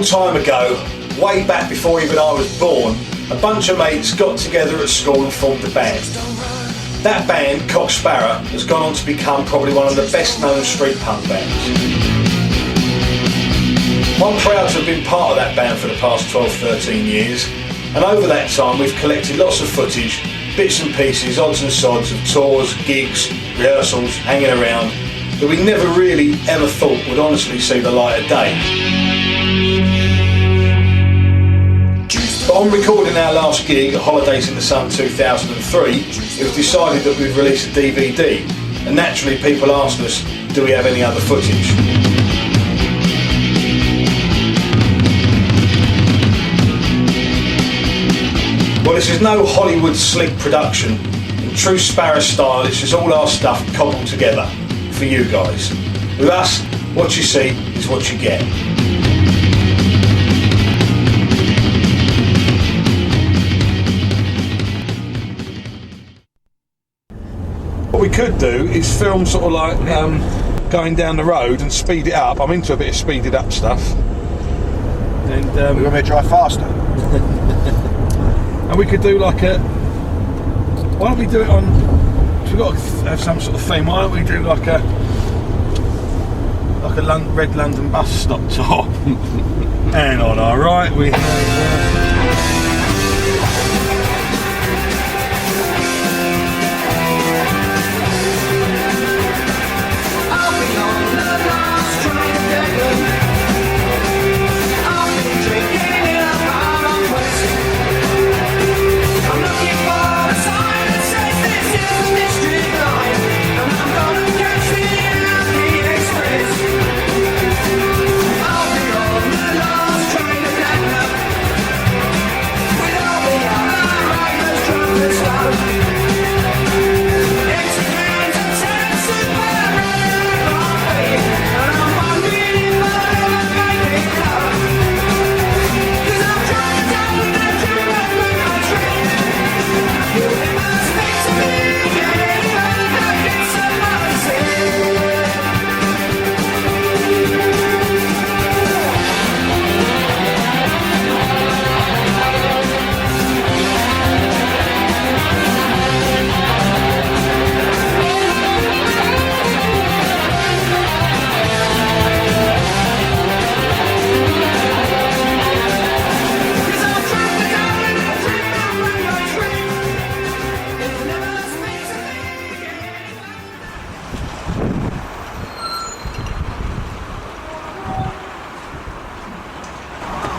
time ago, way back before even I was born, a bunch of mates got together at school and formed a band. That band, Sparrer, has gone on to become probably one of the best known street punk bands. I'm proud to have been part of that band for the past 12-13 years, and over that time we've collected lots of footage, bits and pieces, odds and sods of tours, gigs, rehearsals, hanging around, that we never really ever thought would honestly see the light of day. But on recording our last gig at Holidays in the Sun 2003, it was decided that we'd release a DVD, and naturally people asked us, do we have any other footage? Well, this is no Hollywood sleek production. In true Sparrer style, it's just all our stuff cobbled together for you guys. With us, what you see is what you get. What we could do is film sort of like going down the road and speed it up. I'm into a bit of speeded up stuff. And we're going to drive faster. And we could do like a... Why don't we do it on... We've got to have some sort of theme. Why don't we do like a red London bus stop top? And on our right we have...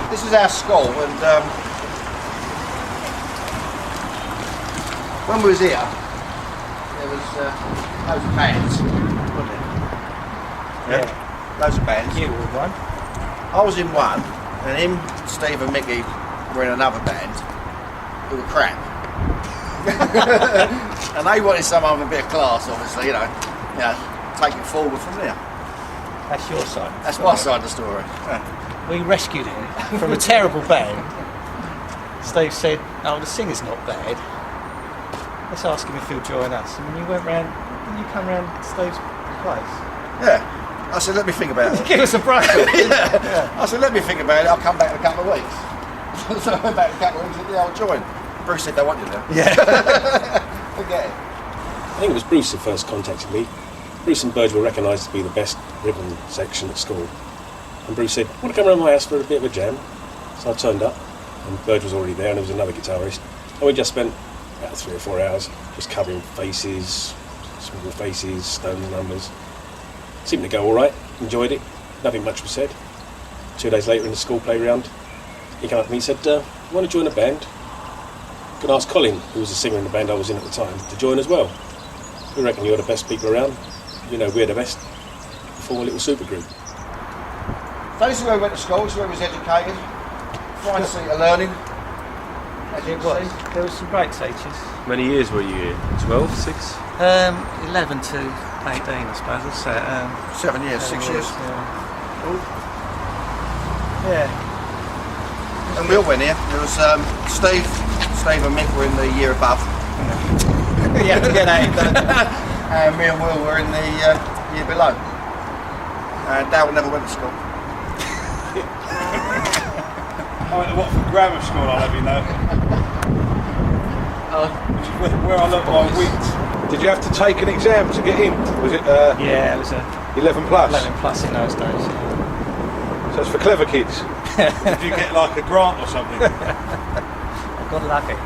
This is our school, and when we was here, there was loads of bands, wasn't there? Yeah. Loads of bands. You were one. I was in one, and him, Steve and Mickey were in another band who were crap. And they wanted someone with a bit of class, obviously, you know, take it forward from there. That's your side. That's my side of the story. Yeah. We rescued him from a terrible band. Steve said, "Oh, the singer's not bad. Let's ask him if he'll join us." And you went round. Didn't you come round Steve's place? Yeah. I said, let me think about it. Give us a brush. Yeah. I said, let me think about it. I'll come back in a couple of weeks. So I went back in a couple of weeks and said, yeah, I'll join. Bruce said, they want you there. Yeah. Forget it. I think it was Bruce who first contacted me. Bruce and Burge were recognised to be the best rhythm section at school. And Bruce said, "Want to come around my house for a bit of a jam?" So I turned up, and Burge was already there, and there was another guitarist. And we just spent about 3 or 4 hours just covering faces, small faces, Stones numbers. Seemed to go all right, enjoyed it, nothing much was said. 2 days later in the school playground, he came up to me and said, "Want to join a band?" Could ask Colin, who was the singer in the band I was in at the time, to join as well. "We reckon you're the best people around. You know we're the best. Form a little super group." This is where we went to school, this is where we was educated. Fine seat of learning. As you can see. There were some great teachers. Many years were you here? 12, 6? 11 to 18, I suppose. What's that? 7 years, 6 years. Yeah. And we all went here. There was Steve and Mick were in the year above. You have to get out. And me and Will were in the year below. And Dale never went to school. I went to Watford Grammar School, I'll have you know. Which is where I learnt my wheat. Did you have to take an exam to get in? Was it Yeah, it was a 11 plus? 11 plus in those days. Yeah. So it's for clever kids. Did you get like a grant or something? I got lucky.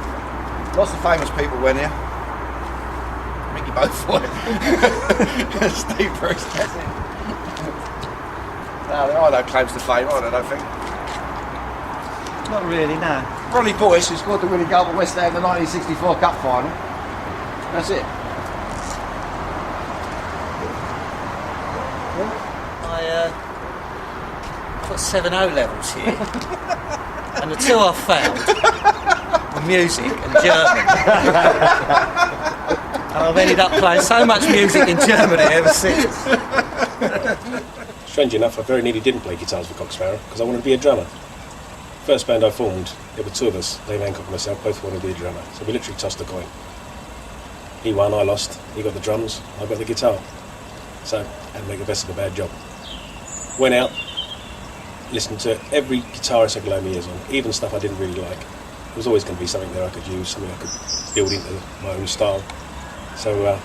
Lots of famous people went here. Mickey Beaufoy. Steve Bruce, that's it. No, there are no claims to fame, are there, I don't think. Not really, no. Ronnie Boyce, who scored the winning goal for West Ham in the 1964 Cup final. That's it. I've got 7 O levels here. And the two I found were music and German. And I've ended up playing so much music in Germany ever since. Strange enough, I very nearly didn't play guitars for Sparrer because I wanted to be a drummer. First band I formed, there were 2 of us, Dave Hancock and myself, both wanted to be a drummer. So we literally tossed a coin. He won, I lost. He got the drums, I got the guitar. So I had to make the best of a bad job. Went out, listened to every guitarist I could lay my ears on, even stuff I didn't really like. There was always going to be something there I could use, something I could build into my own style. So I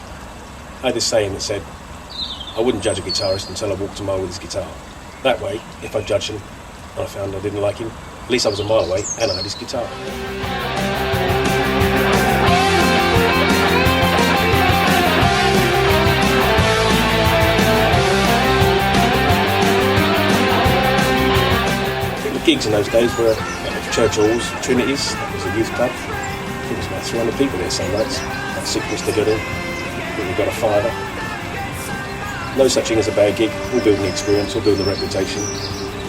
had this saying that said, I wouldn't judge a guitarist until I walked a mile with his guitar. That way, if I judged him and I found I didn't like him, at least I was a mile away and I had his guitar. I think the gigs in those days were church halls, Trinities, that was a youth club. I think it was about 300 people there some nights. Had sickness together. I think we got a fiver. No such thing as a bad gig, all building the experience, all building the reputation.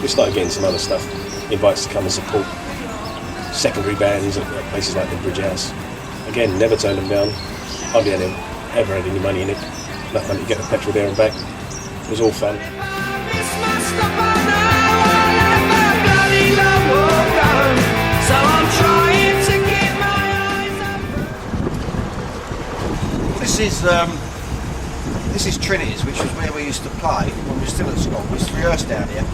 We started getting some other stuff, invites to come and support secondary bands at places like the Bridge House. Again, never turned them down, hardly ever had any money in it, enough money to get the petrol there and back. It was all fun. This is Trinity's, which was where we used to play when we were still at school. We used to rehearse down here.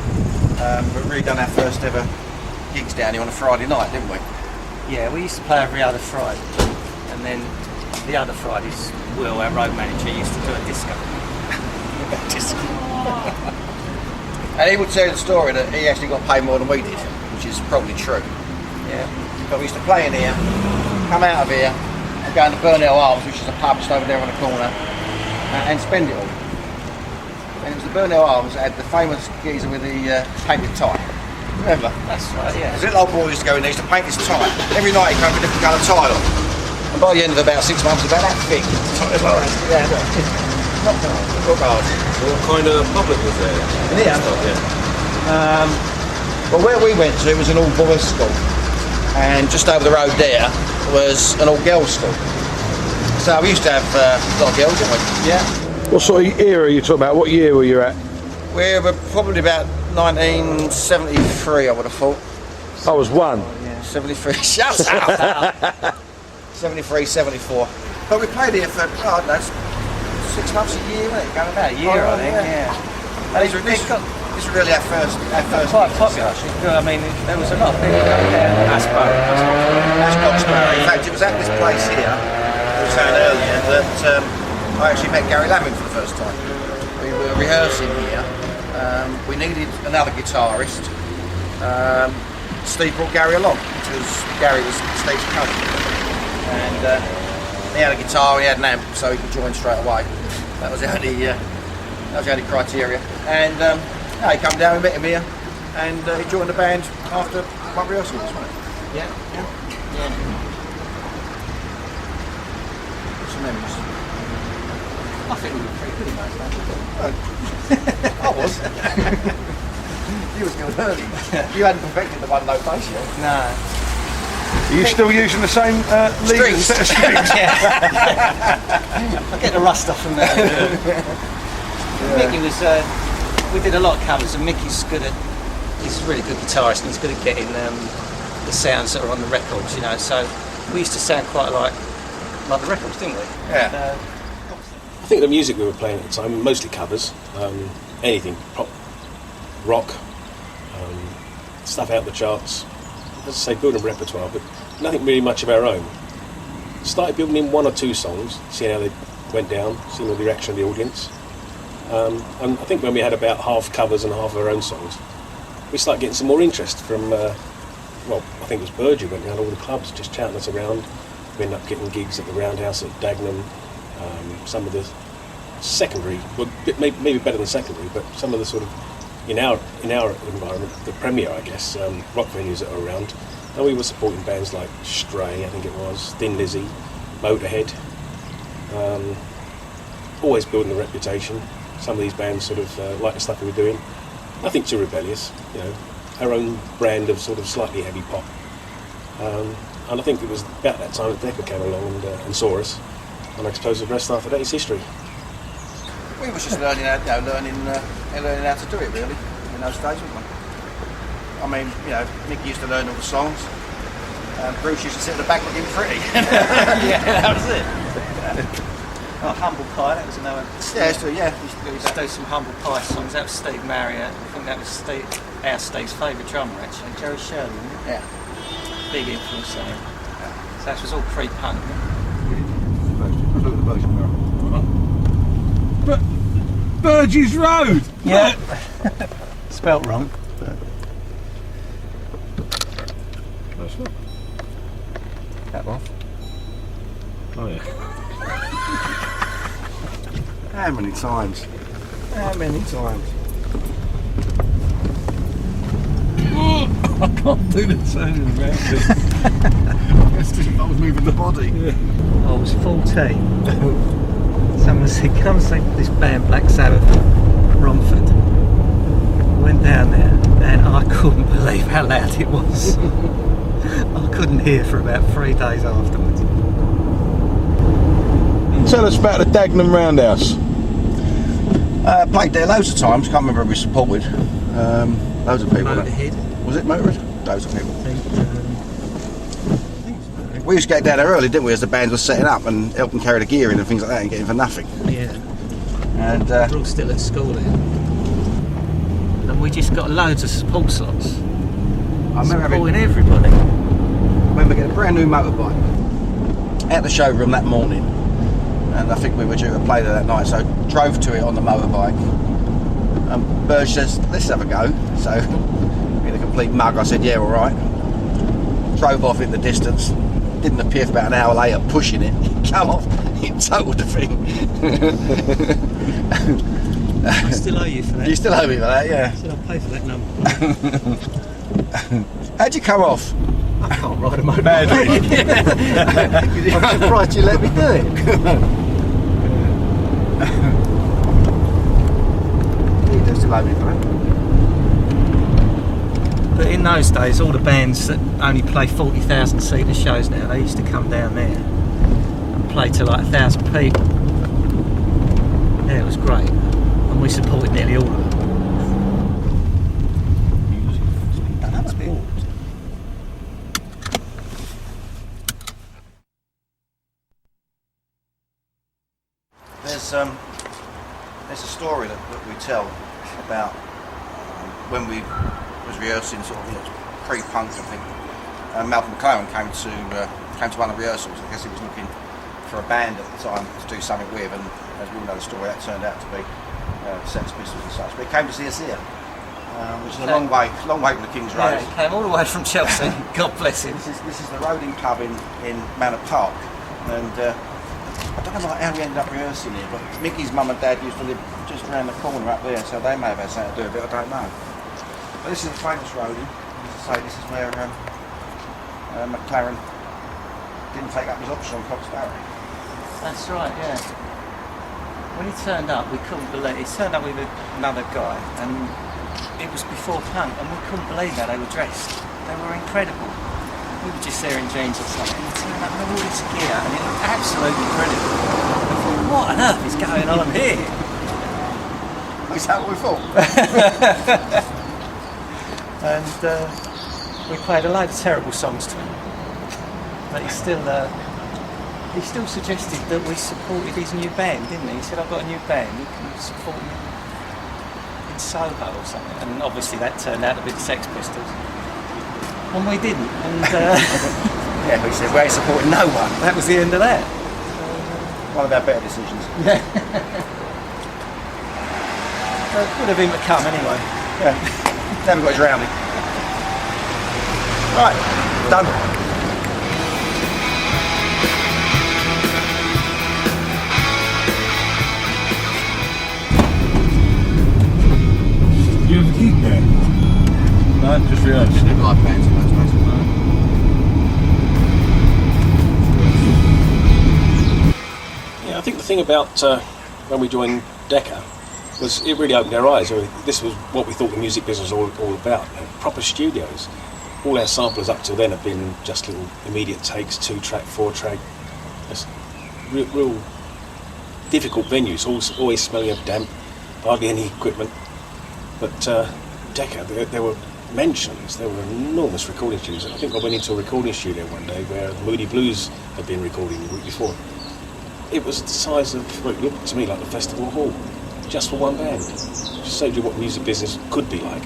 We've really done our first ever gigs down here on a Friday night, didn't we? Yeah, we used to play every other Friday. And then the other Fridays, Will, our road manager, used to do a disco. And he would tell the story that he actually got paid more than we did, which is probably true. Yeah. But we used to play in here, come out of here, and go into Burnell Arms, which is a pub just over there on the corner, and spend it all. And it was the Burnell Arms that had the famous geezer with the painted tie. Remember? That's right, yeah. His little old boy used to go in there, used to paint his tie. Every night he'd come with a different colour tie on. And by the end of about 6 months, about that thick. Yeah. Look hard. What kind of public was there? In here? Yeah. Well, where we went to was an all-boys school. And just over the road there was an all-girls school. So we used to have a lot of girls, didn't we? Yeah. What sort of era are you talking about? What year were you at? We were probably about 1973, I would have thought. I was 1. Yeah, 73. Shut up! 73, 74. But we played here for, I don't know, 6 months a year, wasn't it? Going About a year, I think, yeah. And this was really our first Quite popular, actually. I mean, there was a lot of people going there. Sparrer. In fact, it was at this place here, we were saying earlier, that I actually met Gary Lammin for the first time. We were rehearsing here. We needed another guitarist. Steve brought Gary along because Gary was Steve's cousin. And he had a guitar, he had an amp, so he could join straight away. That was the only criteria. And he come down, we met him here, and he joined the band after one rehearsal this morning. Yeah. Some memories. I think we were pretty good in those days. I was. You was good early. You hadn't perfected the one note bass yet. No. Are you still using the same lead and set of strings? I'll get the rust off from there. Mickey was, we did a lot of covers, and Mickey's good at, he's a really good guitarist, and he's good at getting the sounds that are on the records, you know, so we used to sound quite like the records, didn't we? Yeah. I think the music we were playing at the time, mostly covers, anything, pop, rock, stuff out the charts, as I say, building a repertoire, but nothing really much of our own. Started building in 1 or 2 songs, seeing how they went down, seeing the reaction of the audience. And I think when we had about half covers and half of our own songs, we started getting some more interest from, I think it was Burge who went down all the clubs, just chatting us around. We ended up getting gigs at the Roundhouse at Dagenham, some of the secondary, well, maybe better than secondary, but some of the sort of, in our environment, the premier, I guess, rock venues that are around. And we were supporting bands like Stray, I think it was, Thin Lizzy, Motorhead. Always building the reputation. Some of these bands sort of like the stuff we were doing. Nothing too rebellious, you know, our own brand of sort of slightly heavy pop. And I think it was about that time that Decca came along and saw us. And I suppose the rest after that is history. We was just learning how to do it really in those days, wasn't we? I mean, you know, Mickey used to learn all the songs. Bruce used to sit at the back looking pretty. Yeah, that was it. Oh, Humble Pie, that was another. Yeah. We used to do some Humble Pie songs. That was Steve Marriott. I think that was Steve's favourite drummer actually, Jerry Shirley. Yeah. Big influence on him. So that was all pre-punk. But Burgess Road. Yeah. Spelt wrong. That one. Oh yeah. How many times? I can't do the turning around it. I was moving the body. I was 14. Someone said, come see this band Black Sabbath, Romford. Went down there and I couldn't believe how loud it was. I couldn't hear for about 3 days afterwards. Tell us about the Dagenham Roundhouse. Played there loads of times, can't remember who we supported. Loads of people. Motorhead. Was it Motorhead? Loads of people. We used to get down there early, didn't we, as the bands were setting up and helping carry the gear in and things like that and getting for nothing. Yeah. And We're all still at school then. And we just got loads of support slots. I remember supporting everybody. I remember getting a brand new motorbike at the showroom that morning, and I think we were due to play there that night, so drove to it on the motorbike. And Burge says, let's have a go. So, being a complete mug, I said, yeah, all right. Drove off in the distance. Didn't appear for about an hour later, pushing it. Come off, he totaled the thing. I still owe you for that. You still owe me for that, yeah. I said I'll pay for that number. How'd you come off? I can't ride a motorbike. I'm surprised you let me do it. You do still owe me for that. But in those days, all the bands that only play 40,000 seater shows now, they used to come down there and play to like 1,000 people. Yeah, it was great. And we supported nearly all of them. There's a story that we tell about when we was rehearsing, sort of, pre-punk, I think. Malcolm McLaren came to one of the rehearsals. I guess he was looking for a band at the time to do something with, and as we all know the story, that turned out to be Sex Pistols and such. But he came to see us here, which is a long way from the King's Road. Yeah, he came all the way from Chelsea. God bless him. This is the Roding pub in Manor Park, and I don't know how we ended up rehearsing here, but Mickey's mum and dad used to live just around the corner up there, so they may have had something to do with it, I don't know. But this is a famous Roding. As I say, this is where McLaren didn't take up his option on Cox Barry. That's right, yeah. When he turned up, we couldn't believe. He turned up with another guy, and it was before punk, and we couldn't believe how they were dressed. They were incredible. We were just there in jeans or something. He turned up with all this gear, and it looked absolutely brilliant. I thought, what on earth is going on here? Is that what we thought? And we played a load of terrible songs to him, but he still suggested that we supported his new band, didn't he? He said, I've got a new band, you can support me in Soho or something. And obviously that turned out to be the Sex Pistols. And we didn't. And Yeah, we said we ain't supporting no one. that was the end of that. One of our better decisions. Yeah. So it would have been to come anyway. Yeah. Never got drowning. Right, done. You have a gig there? No, just realised. Live bands and those basically. Yeah, I think the thing about when we joined Decca was it really opened our eyes. I mean, this was what we thought the music business was all about. You know, proper studios. All our samplers up till then have been just little immediate takes, 2-track, 4-track. Just real difficult venues, always smelling of damp, hardly any equipment. But Decca, there were mentions, there were enormous recording studios. I think I went into a recording studio one day where Moody Blues had been recording the week before. It was the size of, well, it looked to me like the festival hall, just for one band. Just showed you what music business could be like.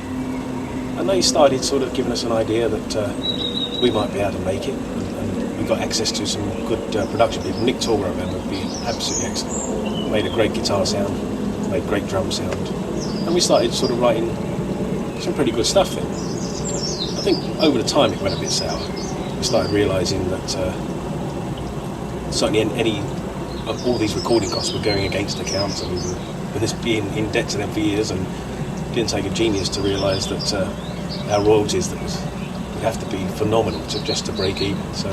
And they started sort of giving us an idea that we might be able to make it. And we got access to some good production people. Nick Torber, I remember, being absolutely excellent. Made a great guitar sound, made great drum sound. And we started sort of writing some pretty good stuff then. I think over the time it went a bit sour. We started realising that certainly all these recording costs were going against accounts, and we were this being in debt to them for years, and it didn't take a genius to realise that our royalties would have to be phenomenal just to break even. So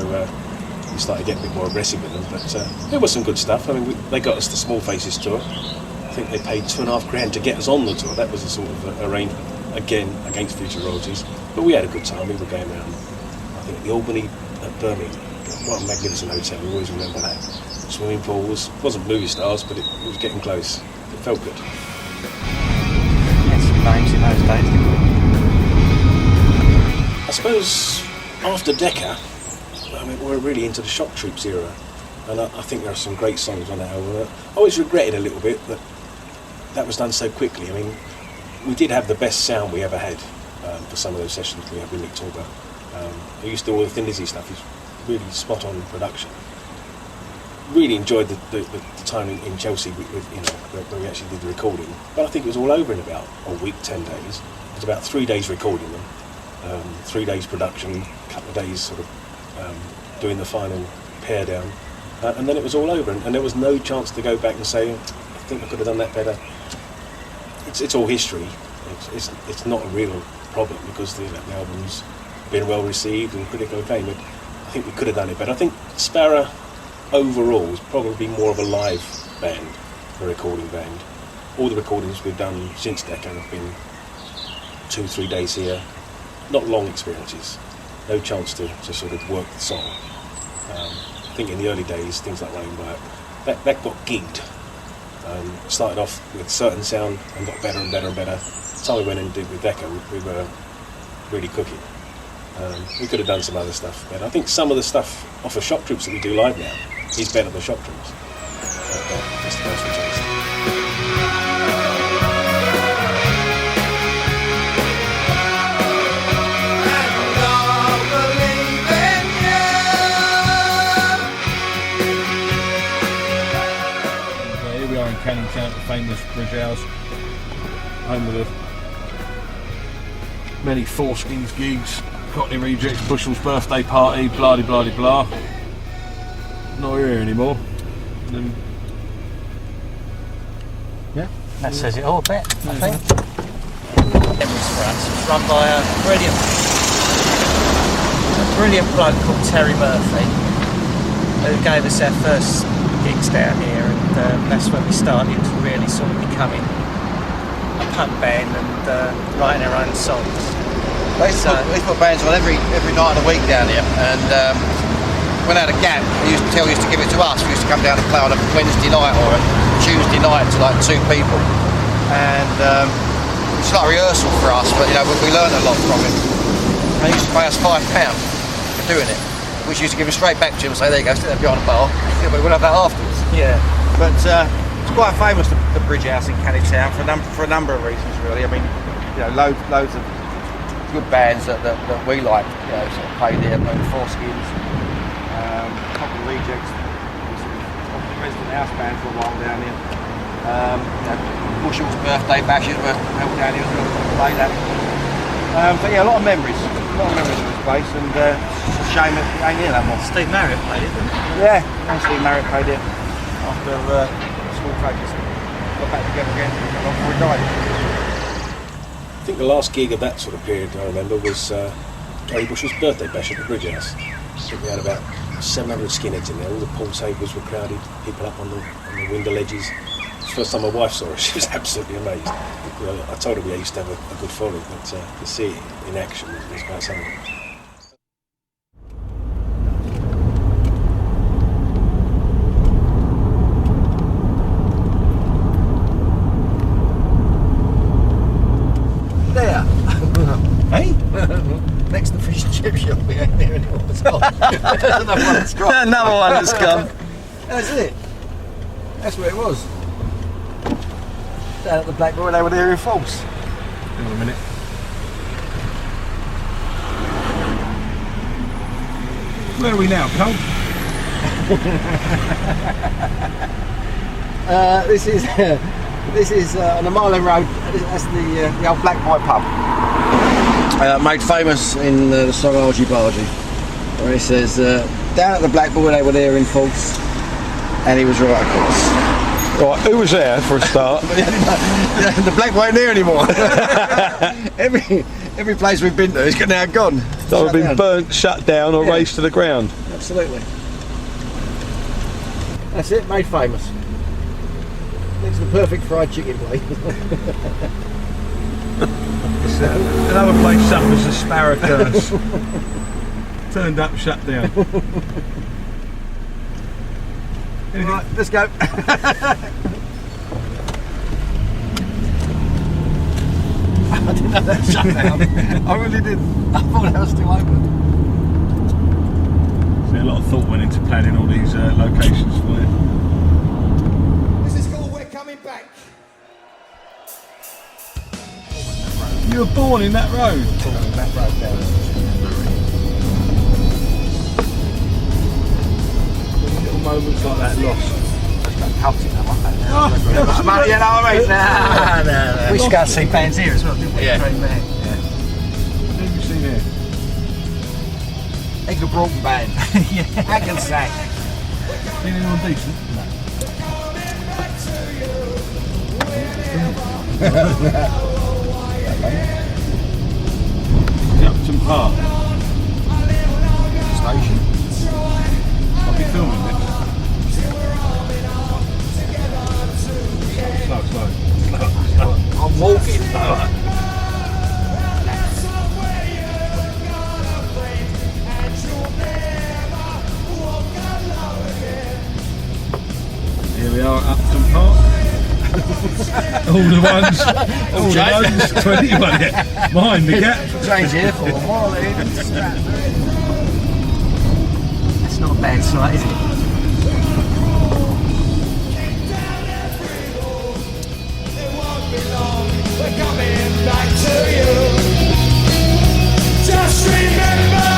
we started getting a bit more aggressive with them, but there was some good stuff. I mean, they got us the Small Faces tour. I think they paid $2,500 to get us on the tour. That was a sort of arrangement, again, against future royalties. But we had a good time. We were going around, I think, the Albany at Birmingham. What a magnificent hotel. We always remember that. Swimming pools. Wasn't movie stars, but it was getting close. It felt good. Had some names in those days, didn't we? I suppose after Decca, I mean, we're really into the Shock Troops era. And I think there are some great songs on that album. I always regretted a little bit that was done so quickly. I mean, we did have the best sound we ever had for some of those sessions we had with Nick Torber. He used to do all the Thin Lizzy stuff. He's really spot on production. Really enjoyed the time in Chelsea where we actually did the recording. But I think it was all over in about a week, 10 days. It was about 3 days recording them, 3 days production, a couple of days sort of doing the final pare down. And then it was all over, and there was no chance to go back and say, I think I could have done that better. It's all history. It's not a real problem because the album's been well received and critical acclaim. But I think we could have done it better. I think Sparrer overall is probably more of a live band, a recording band. All the recordings we've done since Decca have been 2-3 days here, not long experiences. No chance to sort of work the song. I think in the early days, things like Running Riot, that got gigged. Started off with a certain sound and got better and better and better. The time we went and did with Decca, we were really cooking. We could have done some other stuff, but I think some of the stuff off of Shock Troops that we do live now is better than Shock Troops. That's the personal taste. Canning Town, the famous Bridge House, home of the many Foreskins gigs, Cockney Rejects, Bushel's birthday party, blah de blah de blah. Not here anymore. Yeah, That says it all a bit, I think. Memories for us. It's run by a brilliant bloke called Terry Murphy, who gave us our first gigs down here, and that's when we started really sort of becoming a punk band and writing our own songs. We put bands on every night of the week down here, and when I had a gap, Terry used to give it to us. We used to come down and play on a Wednesday night or a Tuesday night to like 2 people, and it's like a rehearsal for us, but we learned a lot from it. And he used to pay us £5 for doing it, which used to give him straight back to him and say, there you go, sit there behind the bar. Yeah, but we'll have that afterwards. Yeah. But it's quite famous, the Bridge House in Canning Town, for a number of reasons, really. I mean, loads of good bands that we like, you know, sort of played there, played the Foreskins, Cockney Rejects, the resident house band for a while down here. You know, Bushell's birthday bashes were held down here as well, played that. But yeah, a lot of memories of this place, and it's a shame that it ain't here no more. Steve Marriott played it, didn't he? Yeah, Steve Marriott played it after school practice. Got back together again before he died. I think the last gig of that sort of period I remember was Gary Bushell's birthday bash at the Bridge House. I think we had about 700 skinheads in there. All the pool tables were crowded, people up on the window ledges. It's the first time my wife saw it. She was absolutely amazed. You know, I told her we used to have a good following, but to see it in action was quite something. There. Hey? Next to fish and chip shop, we ain't there anymore. It's gone. Another one that's gone. Another one that's gone. That's it. That's where it was. Down at the Black Boy, they were there in false. Hang on a minute. Where are we now, Cole? This is on the Marlin Road. That's the old Black Boy pub. Made famous in the song Argy Bargy, where he says, down at the Black Boy they were there in false, and he was right, of course. Right, who was there for a start? The Black Boy ain't there anymore. every place we've been to is now gone. That would have been burnt, shut down, or razed to the ground. Absolutely. That's it, made famous. It's the perfect fried chicken place. Another place suffers a Sparrer curse. Turned up, shut down. Right, let's go. I didn't know that shut down. I really didn't. I thought that was still open. See, a lot of thought went into planning all these locations for you. This is called We're Coming Back. You were born in that road? That road down. Little moments like that lost. You know what I mean? We used to go and see bands here as well, didn't we? Yeah. Green Man. Who have you seen here? Egg and Broughton Band. Yeah. Hackensack. Seen anyone decent? Upton Park. Station. I'll be filming it. Slow. I'm walking. Here we are at Upton Park. all the ones, 21 here. Behind the gap. Change here for Marlin. It's not a bad sight, is it? We're coming back to you. Just remember,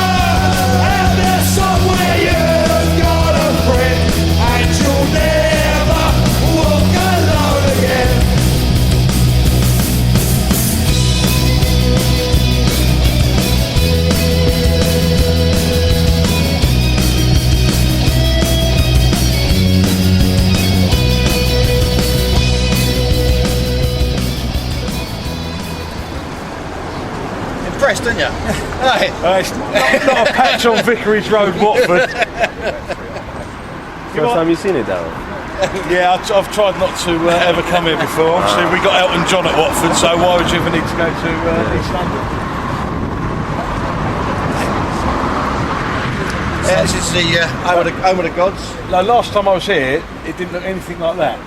out there somewhere you've got a friend, and you'll never walk alone again. Impressed, didn't you? Hey. It's not a patch on Vicarage Road, Watford. First time you've seen it, Darryl? Yeah, I've tried not to ever come here before. Obviously, we got Elton John at Watford, so why would you ever need to go to East London? Yeah, this is the home of the gods. Like, last time I was here, it didn't look anything like that.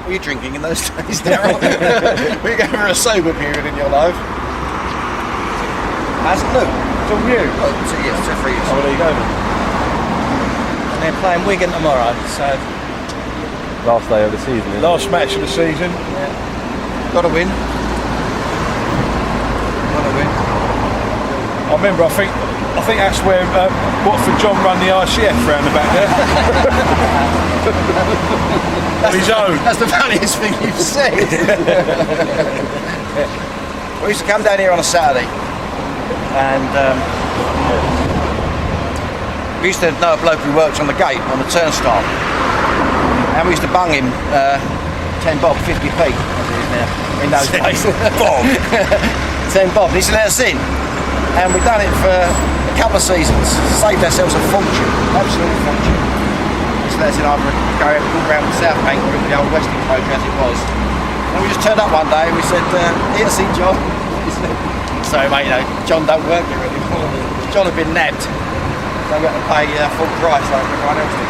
Were you drinking in those days, Darryl? Were you going for a sober period in your life? How's it look? It's all new. Oh, 2 years, 2 or 3 years. Oh, well, there you go. And they're playing Wigan tomorrow, so Last day of the season, isn't Last match of the season. Got to win. I remember, I think that's where Watford John run the ICF round the back there. On his own. That's the funniest thing you've said. We used to come down here on a Saturday, and we used to know a bloke who worked on the gate, on the turnstile, and we used to bung him 10 bob, 50p, as it is now, in those days. Bob. 10 bob, and he used to let us in, and we'd done it for a couple of seasons, saved ourselves a fortune, absolute fortune. He used to let us in either go around the South Bank or the old Westing Road as it was. And we just turned up one day and we said, here to see John. Sorry mate, you know, John don't work here anymore. John had been nabbed. So we had to pay full price like everyone else did.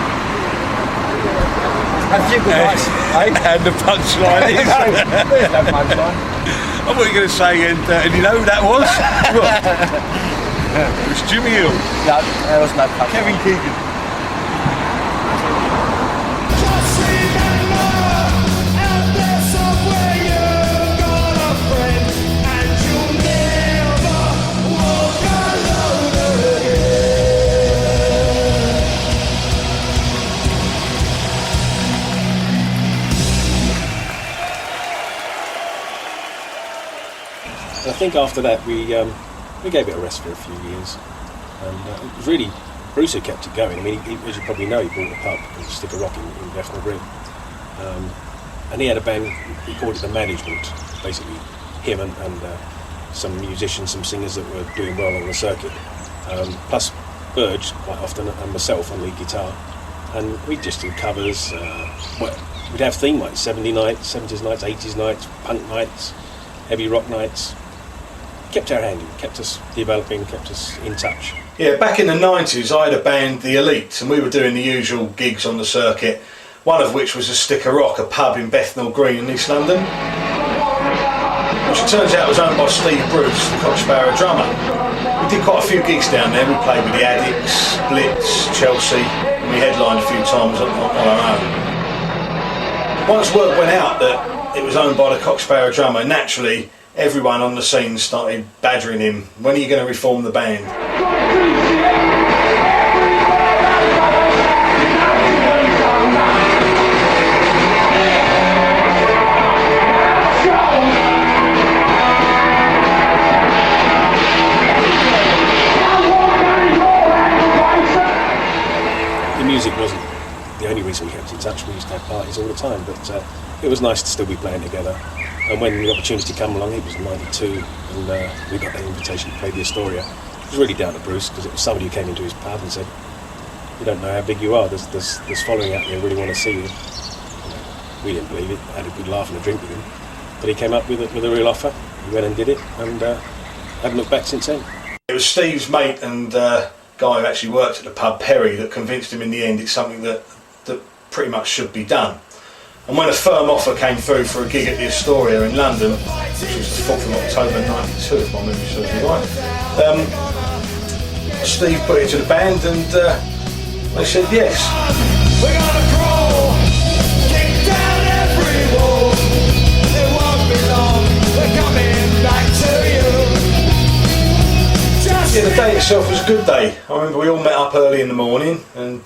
Had a few good nights. And the punchline is... There's no punchline. I thought you were going to say, and you know who that was? It was Jimmy Hill. No, there was no punchline. Kevin Keegan. Just remember, out there somewhere you've got a friend, and you'll never walk alone again. And I think after that we gave it a rest for a few years, and it was really Bruce who kept it going. I mean, as you probably know, he bought a pub called Stick a Rock in Bethnal Green, and he had a band. He called it the Management, basically him and some musicians, some singers that were doing well on the circuit, plus Burge quite often and myself on lead guitar, and we'd just do covers. We'd have theme nights, 70s nights, 80s nights, punk nights, heavy rock nights. Kept our hand in, kept us developing, kept us in touch. Yeah, back in the 90s I had a band, The Elite, and we were doing the usual gigs on the circuit, one of which was a Stick a Rock, a pub in Bethnal Green in East London, which it turns out was owned by Steve Bruce, the Sparrer drummer. We did quite a few gigs down there. We played with the Addicts, Blitz, Chelsea, and we headlined a few times on our own. Once word went out that it was owned by the Sparrer drummer, naturally everyone on the scene started badgering him. When are you going to reform the band? The music wasn't the only reason we kept in touch. We used to have parties all the time, but it was nice to still be playing together. And when the opportunity came along, it was 92, and we got that invitation to play the Astoria. It was really down to Bruce, because it was somebody who came into his pub and said, "You don't know how big you are. There's following out there who really want to see you." We didn't believe it. Had a good laugh and a drink with him, but he came up with a real offer. He went and did it, and haven't looked back since then. It was Steve's mate and guy who actually worked at the pub, Perry, that convinced him in the end it's something that pretty much should be done. And when a firm offer came through for a gig at the Astoria in London, which was the 4th of October 92, if my memory serves me right, Steve put it to the band and they said yes. We're gonna crawl, kick down every wall. It won't be long, we're coming back to you. Just Yeah, the day itself was a good day. I remember we all met up early in the morning and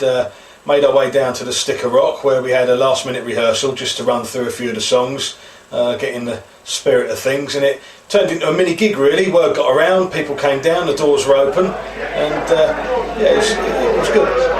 made our way down to the Stick a Rock, where we had a last minute rehearsal just to run through a few of the songs, get in the spirit of things, and it turned into a mini gig really. Word got around, people came down, the doors were open, and yeah, it was good.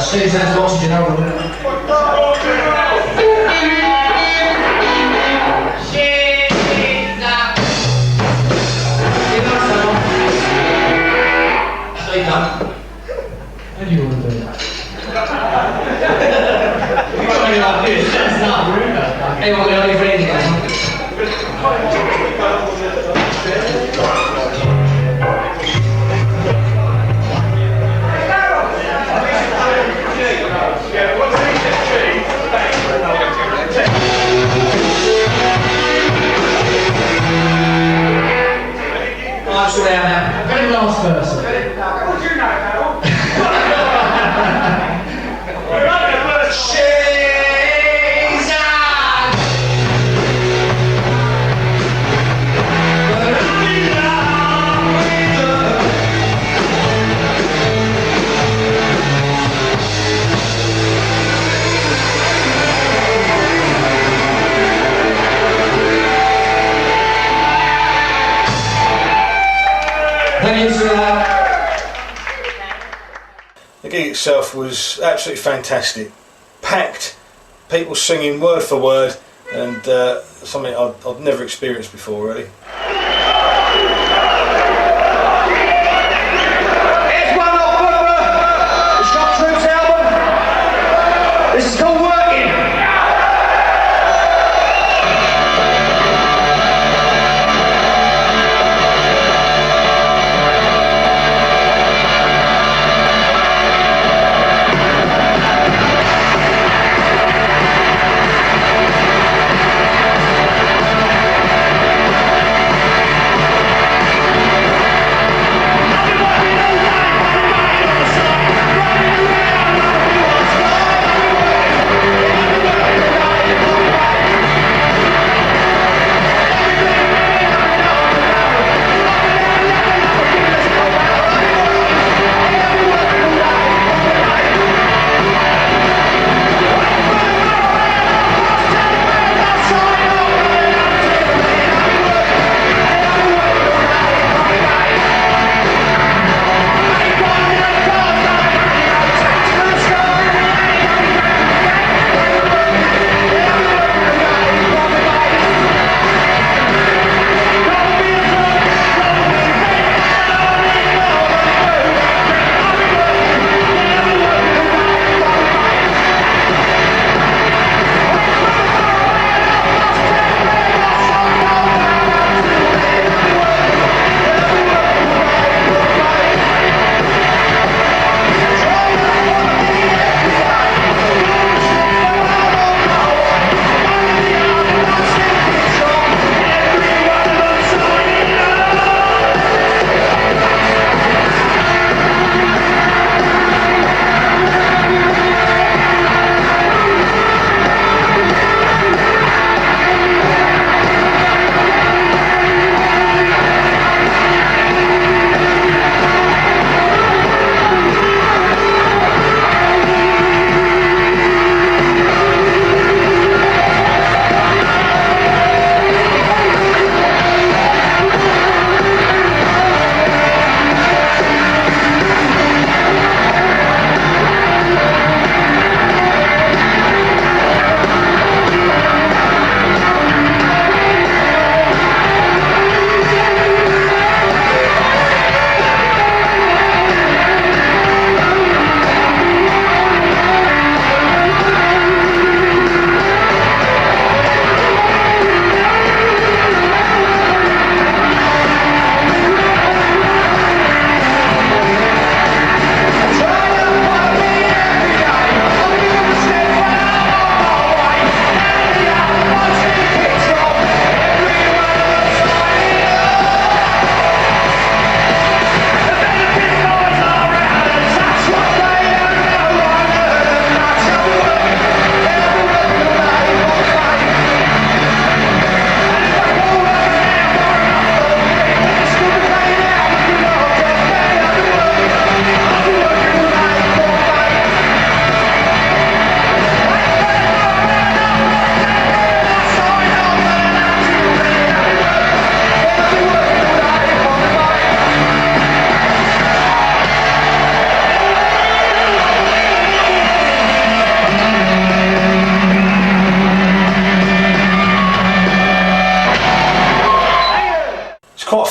Steve has oxygen over there. How do you want to do that? You got me like this, that's not rude. Hey, what are you ready, guys? Very last person. What's your name, Harold? The gig itself was absolutely fantastic, packed, people singing word for word, and something I'd never experienced before, really. Here's one off the Shock Troops album. This is called Working.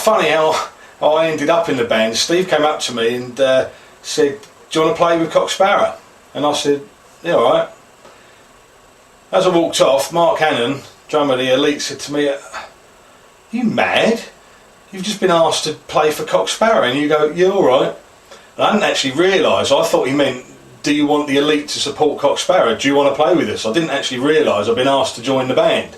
funny how I ended up in the band. Steve came up to me and said, "Do you want to play with Cock Sparrer?" And I said, "Yeah, all right." As I walked off, Mark Hannon, drummer of the Elite, said to me, "Are you mad? You've just been asked to play for Cock Sparrer." And you go, "Yeah, all right." And I didn't actually realise. I thought he meant, "Do you want the Elite to support Cock Sparrer? Do you want to play with us?" I didn't actually realise I'd been asked to join the band.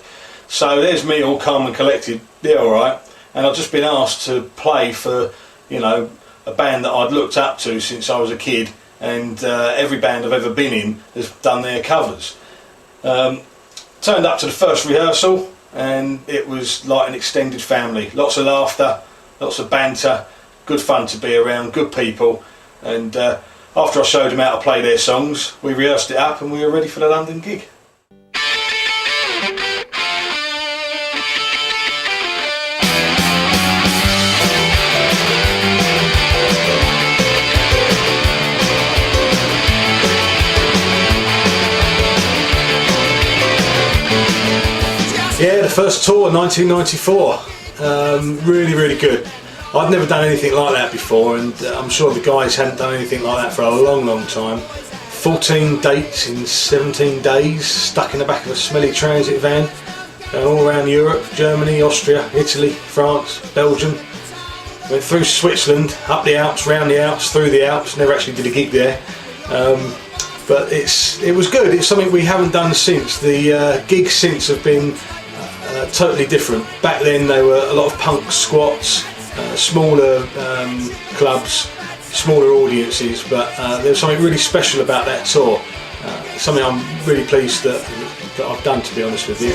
So there's me, all calm and collected. Yeah, all right. And I've just been asked to play for, you know, a band that I'd looked up to since I was a kid, and every band I've ever been in has done their covers. Turned up to the first rehearsal, and it was like an extended family. Lots of laughter, lots of banter, good fun to be around, good people. And after I showed them how to play their songs, we rehearsed it up and we were ready for the London gig. Yeah, the first tour, 1994. Really, really good. I'd never done anything like that before, and I'm sure the guys hadn't done anything like that for a long, long time. 14 dates in 17 days, stuck in the back of a smelly transit van, going all around Europe, Germany, Austria, Italy, France, Belgium. Went through Switzerland, up the Alps, round the Alps, through the Alps. Never actually did a gig there. But it was good. It's something we haven't done since. The gigs since have been totally different. Back then they were a lot of punk squats, smaller clubs, smaller audiences, but there was something really special about that tour. Something I'm really pleased that I've done, to be honest with you.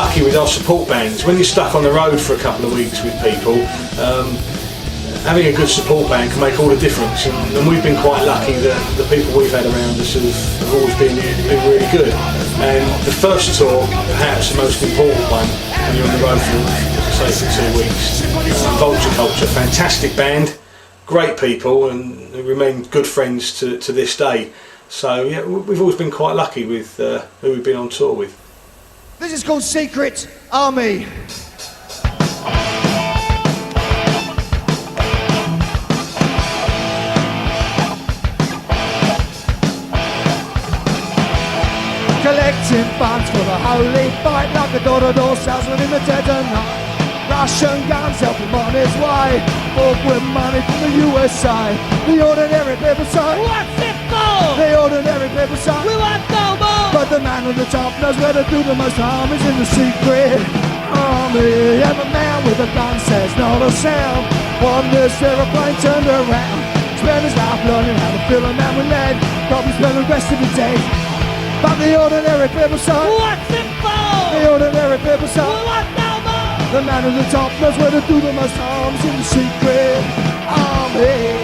lucky with our support bands. When you're stuck on the road for a couple of weeks with people, having a good support band can make all the difference. And we've been quite lucky that the people we've had around us have always been really good. And the first tour, perhaps the most important one, when you're on the road for 2 weeks. Vulture Culture, fantastic band, great people, and remain good friends to this day. So yeah, we've always been quite lucky with who we've been on tour with. This is called Secret Army. Collecting funds for the holy fight, like a door-to-door salesman in the dead of night. Russian guns help him on his way, bought with money from the USA. The ordinary people say, what's it for? The ordinary people say, we want no more. But the man at the top knows where to do the most harm. Is in the secret army. And the man with the gun says not a sound. One this aeroplane turned around, spent his life learning how to fill a man with lead. Probably spend the rest of his days. But the ordinary people say, what's it for? The ordinary people say, we want no more. The man at the top knows where to do the most harm. Is in the secret army.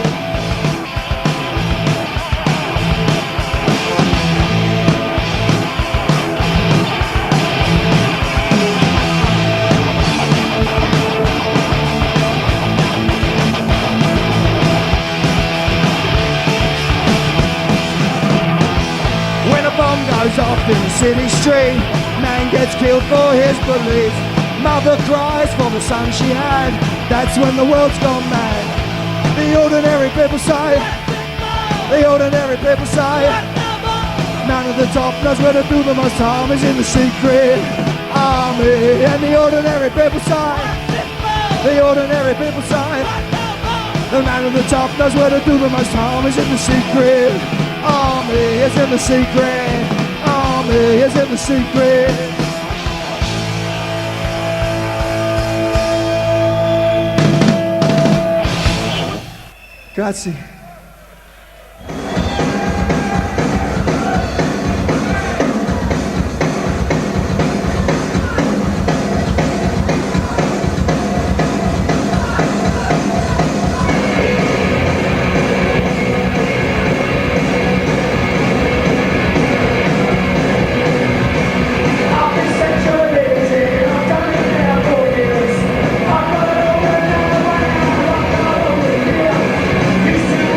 Goes off in the city street, man gets killed for his beliefs. Mother cries for the son she had, that's when the world's gone mad. The ordinary people say, the ordinary people say, man at the top knows where to do the most harm. Is in the secret army. And the ordinary people say, the ordinary people say, the man at the top knows where to do the most harm. Is in the secret army. Is in the secret army. Is in the secret. Grazie. You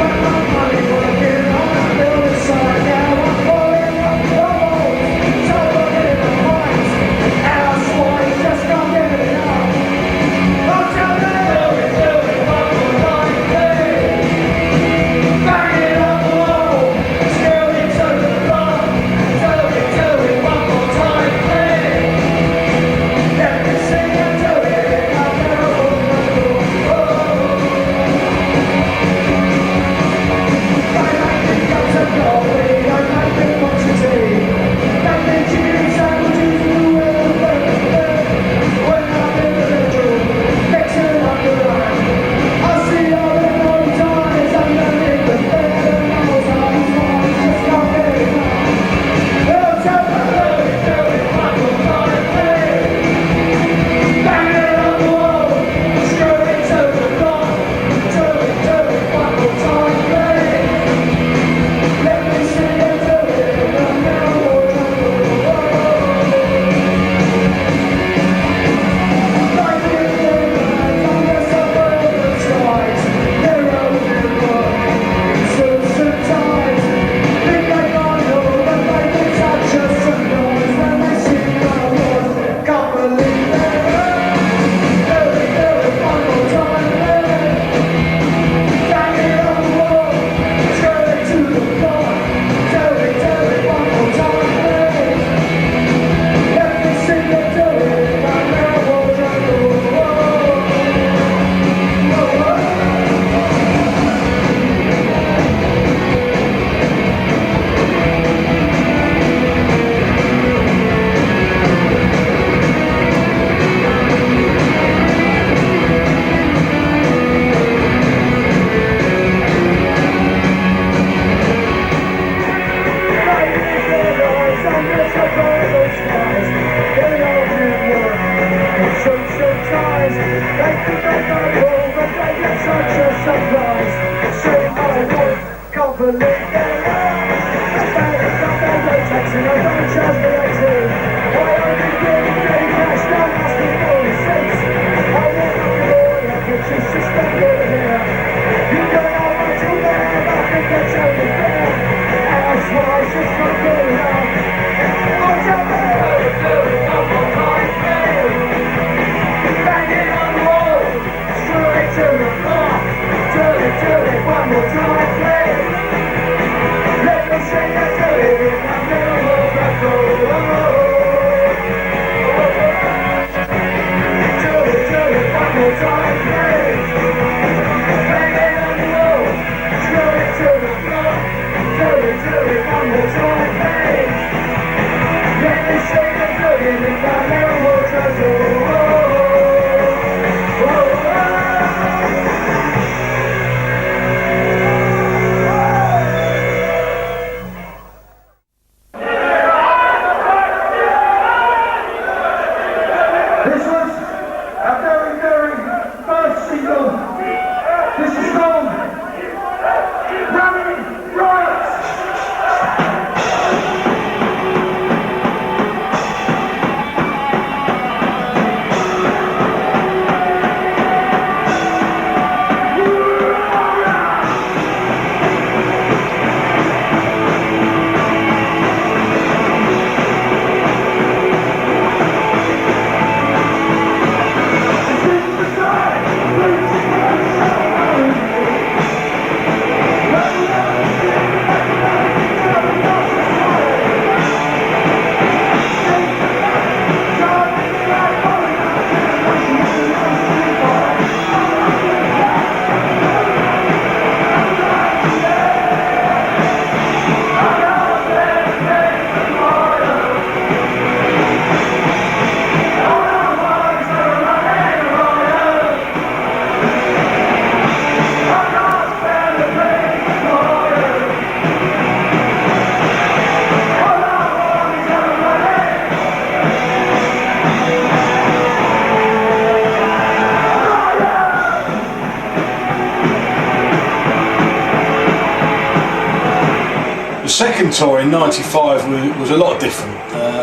The second tour in '95 was a lot different.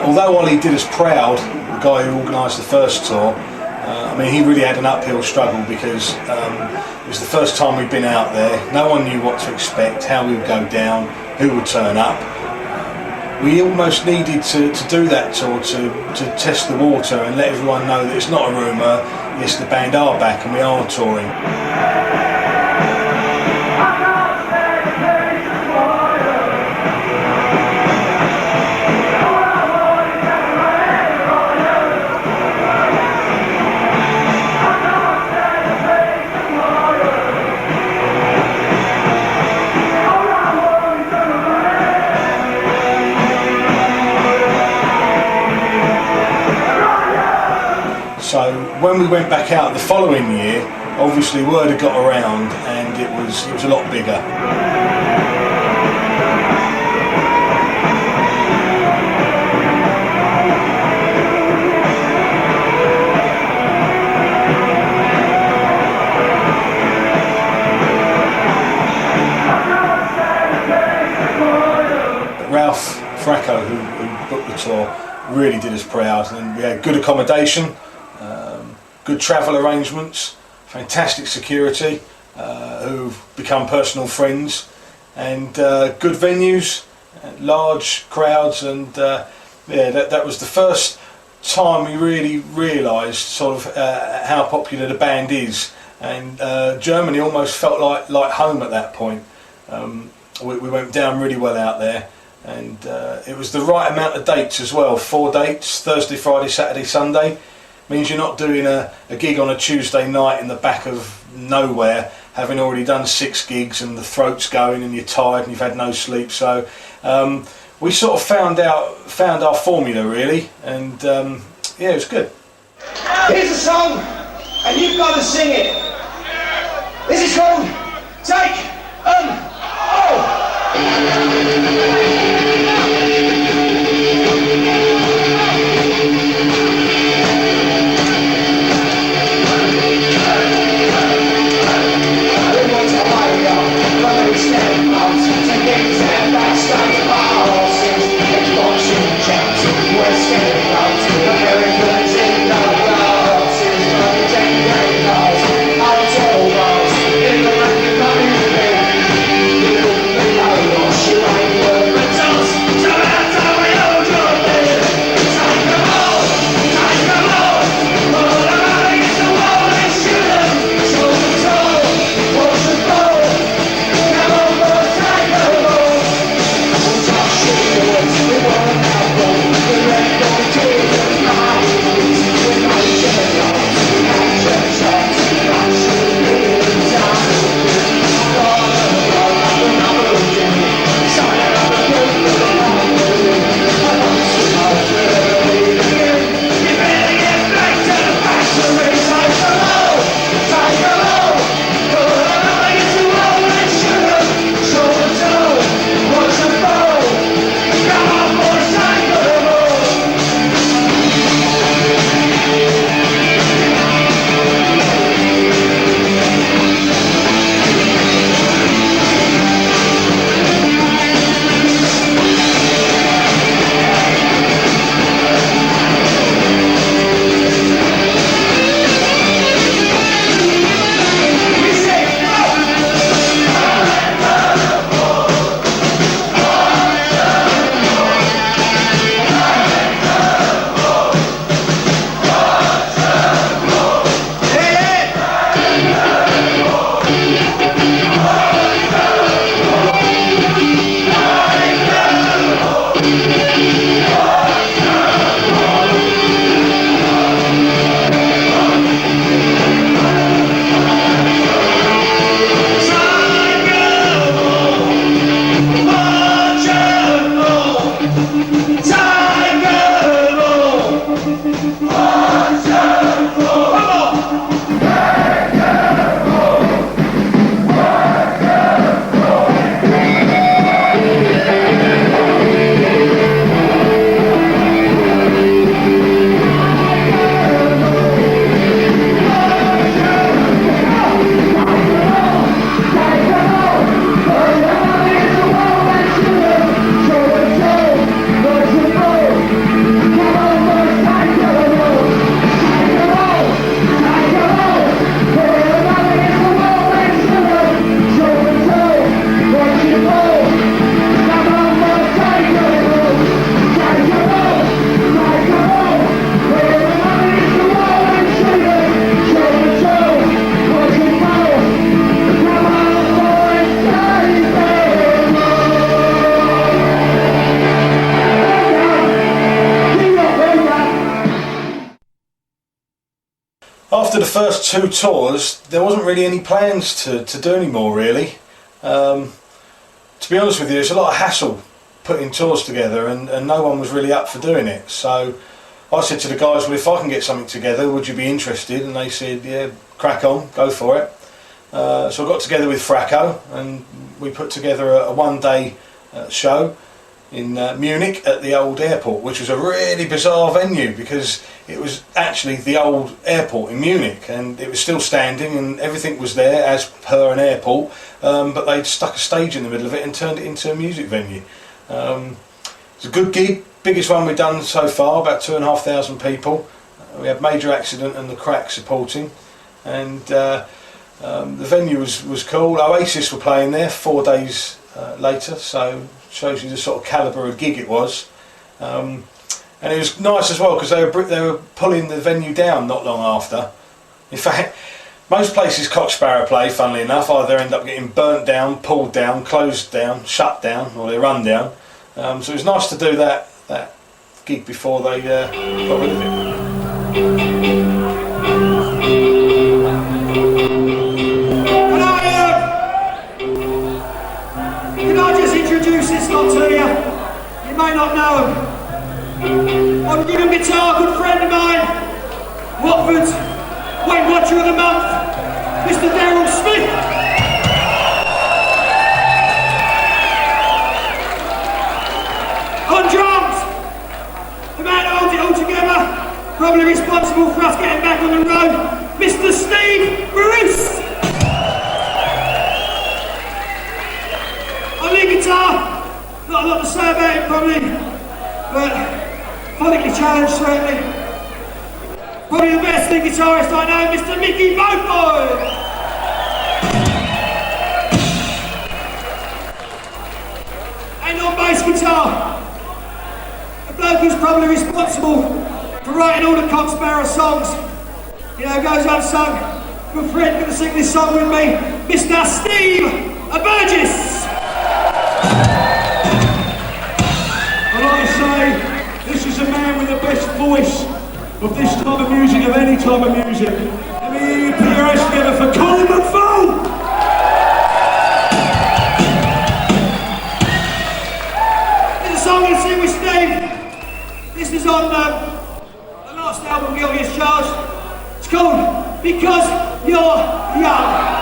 Although Ollie did us proud, the guy who organised the first tour, I mean, he really had an uphill struggle because it was the first time we'd been out there. No one knew what to expect, how we would go down, who would turn up. We almost needed to do that tour to test the water and let everyone know that it's not a rumour, yes, the band are back and we are touring. So when we went back out the following year, obviously word had got around and it was a lot bigger. Ralph Fracco, who booked the tour, really did us proud, and we had good accommodation, good travel arrangements, fantastic security, who've become personal friends, and good venues, large crowds, and yeah, that was the first time we really realised sort of how popular the band is, and Germany almost felt like home at that point. We went down really well out there, and it was the right amount of dates as well. 4 dates, Thursday, Friday, Saturday, Sunday. Means you're not doing a gig on a Tuesday night in the back of nowhere, having already done 6 gigs and the throat's going and you're tired and you've had no sleep. So we sort of found our formula really, and yeah, it was good. Here's a song, and you've got to sing it. This is called Take 'Em All. Stand out. first 2 tours, there wasn't really any plans to do any more, really. To be honest with you, it's a lot of hassle putting tours together, and no one was really up for doing it. So I said to the guys, well, if I can get something together, would you be interested? And they said, yeah, crack on, go for it. So I got together with Fracco, and we put together a one-day show in Munich at the old airport, which was a really bizarre venue because it was actually the old airport in Munich, and it was still standing and everything was there as per an airport, but they'd stuck a stage in the middle of it and turned it into a music venue. It's a good gig, biggest one we've done so far, about 2,500 people. We had Major Accident and the Crack supporting, and the venue was cool. Oasis were playing there 4 days later, so shows you the sort of calibre of gig it was. And it was nice as well because they were pulling the venue down not long after. In fact, most places Cock Sparrer play, funnily enough, either end up getting burnt down, pulled down, closed down, shut down, or they run down. So it was nice to do that gig before they got rid of it. Can I just introduce this lot to you? You may not know him. On rhythm guitar, good friend of mine, Watford's Weight Watcher of the Month, Mr. Daryl Smith. On drums, the man who holds it all together, probably responsible for us getting back on the road, Mr. Steve Bruce. On lead guitar, not a lot to say about him probably, but phonically challenged certainly. Probably the best lead guitarist I know, Mr. Mickey Boatboy. And on bass guitar, the bloke who's probably responsible for writing all the Cock Sparrer songs. You know, goes unsung. Good friend, gonna sing this song with me, Mr. Steve Burgess. I'd like to say, this is a man with the best voice of this type of music, of any type of music. Let me hear you put your hands together for Colin McFall! There's a song I'm going to sing with Steve. This is on the last album, Guilty Charged. It's called Because You're Young.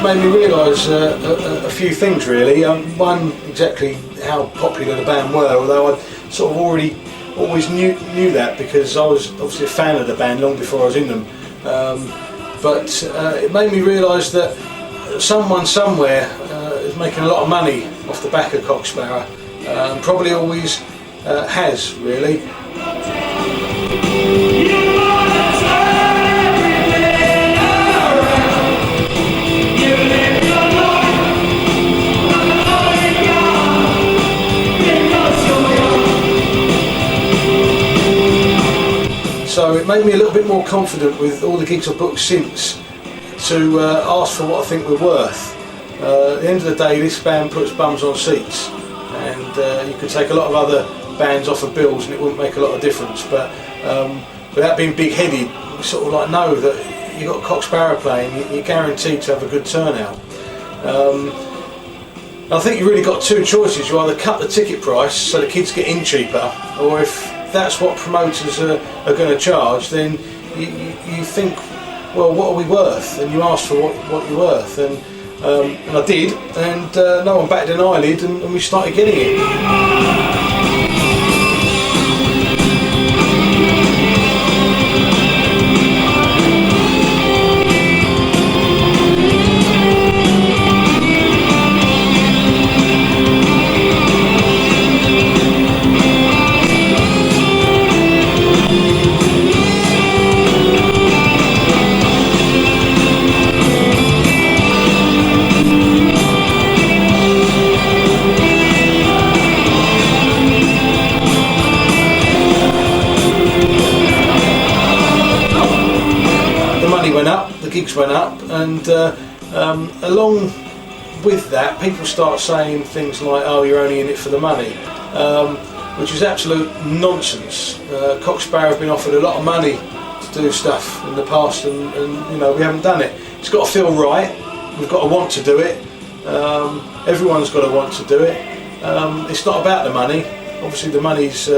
Made me realise a few things really. One, exactly how popular the band were, although I sort of always knew that because I was obviously a fan of the band long before I was in them. But it made me realise that someone somewhere is making a lot of money off the back of Cock Sparrer. Probably always has really. So it made me a little bit more confident with all the gigs I've booked since to ask for what I think we're worth. At the end of the day, this band puts bums on seats, and you could take a lot of other bands off of bills and it wouldn't make a lot of difference. But without being big-headed, you sort of like know that you've got Cock Sparrer playing, you're guaranteed to have a good turnout. I think you've really got two choices. You either cut the ticket price so the kids get in cheaper, or if that's what promoters are going to charge, then you think, well, what are we worth? And you ask for what you're worth, and I did, and no one batted an eyelid, and we started getting it. money went up, the gigs went up, and along with that, people start saying things like, "Oh, you're only in it for the money," which is absolute nonsense. Sparrer have been offered a lot of money to do stuff in the past, and we haven't done it. It's got to feel right. We've got to want to do it. Everyone's got to want to do it. It's not about the money. Obviously, the money's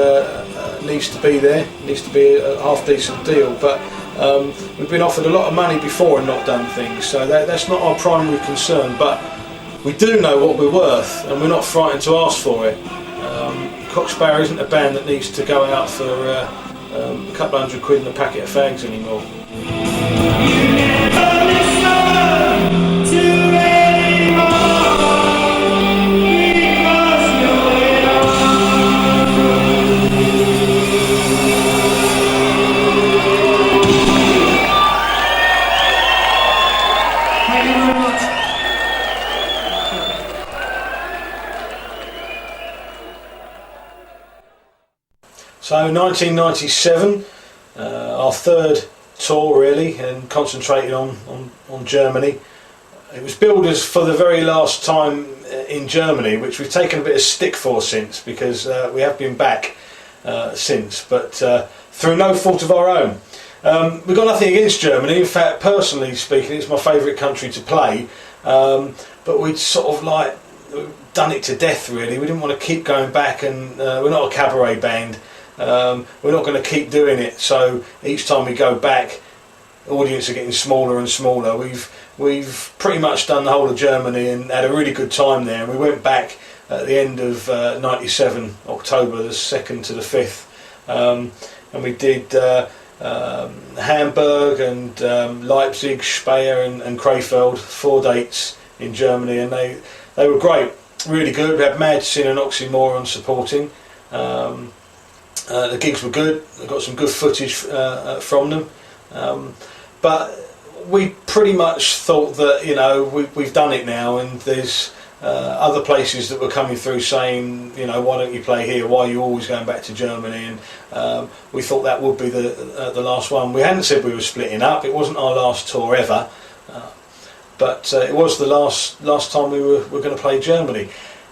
needs to be there. Needs to be a half decent deal, but. We've been offered a lot of money before and not done things, so that's not our primary concern, but we do know what we're worth and we're not frightened to ask for it. Sparrer isn't a band that needs to go out for a couple £100 and a packet of fags anymore. So 1997, our third tour really, and concentrating on Germany. It was billed as for the very last time in Germany, which we've taken a bit of stick for since, because we have been back since, but through no fault of our own. We've got nothing against Germany. In fact, personally speaking, it's my favourite country to play, but we'd sort of like done it to death really. We didn't want to keep going back, and we're not a cabaret band. We're not going to keep doing it, so each time we go back, audience are getting smaller and smaller. We've pretty much done the whole of Germany and had a really good time there. We went back at the end of '97, October the 2nd to the 5th, and we did Hamburg and Leipzig, Speyer and Krefeld, 4 dates in Germany, and they were great, really good. We had Madsen and Oxymoron supporting. The gigs were good. I got some good footage from them, but we pretty much thought that we've done it now, and there's other places that were coming through saying, why don't you play here? Why are you always going back to Germany? And we thought that would be the last one. We hadn't said we were splitting up. It wasn't our last tour ever, but it was the last time we were going to play Germany.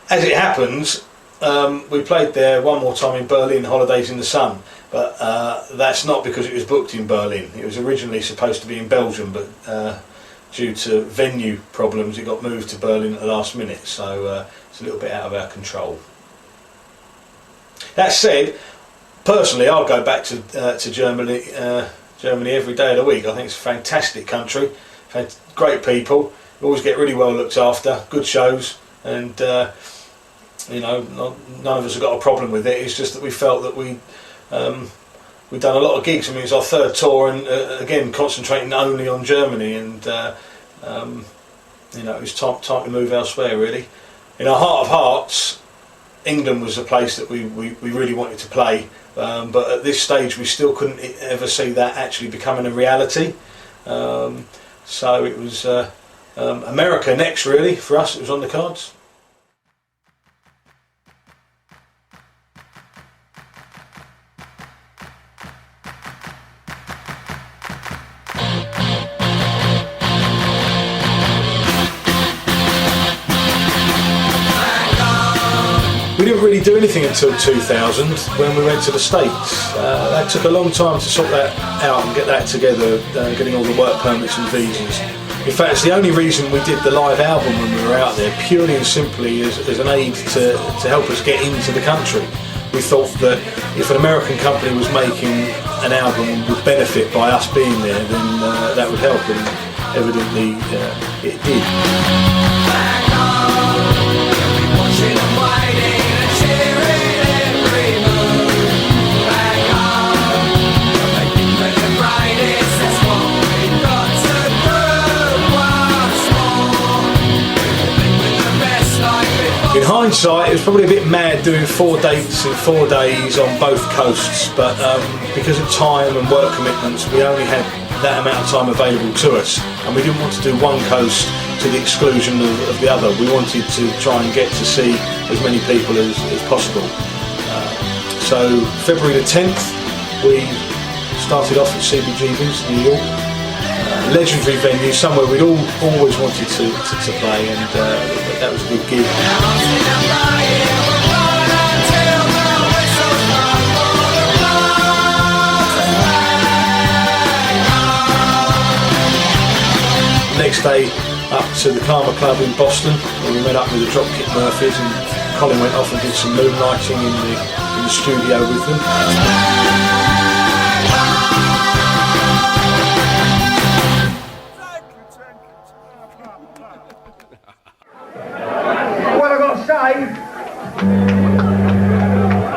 As it happens. We played there one more time in Berlin, Holidays in the Sun, but that's not because it was booked in Berlin. It was originally supposed to be in Belgium, but due to venue problems it got moved to Berlin at the last minute, so it's a little bit out of our control. That said, personally I'll go back to Germany every day of the week. I think it's a fantastic country, great people, we always get really well looked after, good shows, and none of us have got a problem with it. It's just that we felt that we'd done a lot of gigs. I mean, it was our third tour, and again concentrating only on Germany, and it was time to move elsewhere really. In our heart of hearts, England was a place that we really wanted to play, but at this stage we still couldn't ever see that actually becoming a reality. So it was America next really for us. It was on the cards. We didn't really do anything until 2000 when we went to the States. That took a long time to sort that out and get that together, getting all the work permits and visas. In fact, it's the only reason we did the live album when we were out there, purely and simply as an aid to help us get into the country. We thought that if an American company was making an album and would benefit by us being there, then that would help, and evidently it did. In hindsight, it was probably a bit mad doing 4 dates in 4 days on both coasts, but because of time and work commitments, we only had that amount of time available to us, and we didn't want to do one coast to the exclusion of the other. We wanted to try and get to see as many people as possible. So February the 10th, we started off at CBGB's, New York. legendary venue, somewhere we'd always wanted to play, and that was a good gig. Next day up to the Karma Club in Boston, where we met up with the Dropkick Murphys, and Colin went off and did some moonlighting in the studio with them. What I got to say?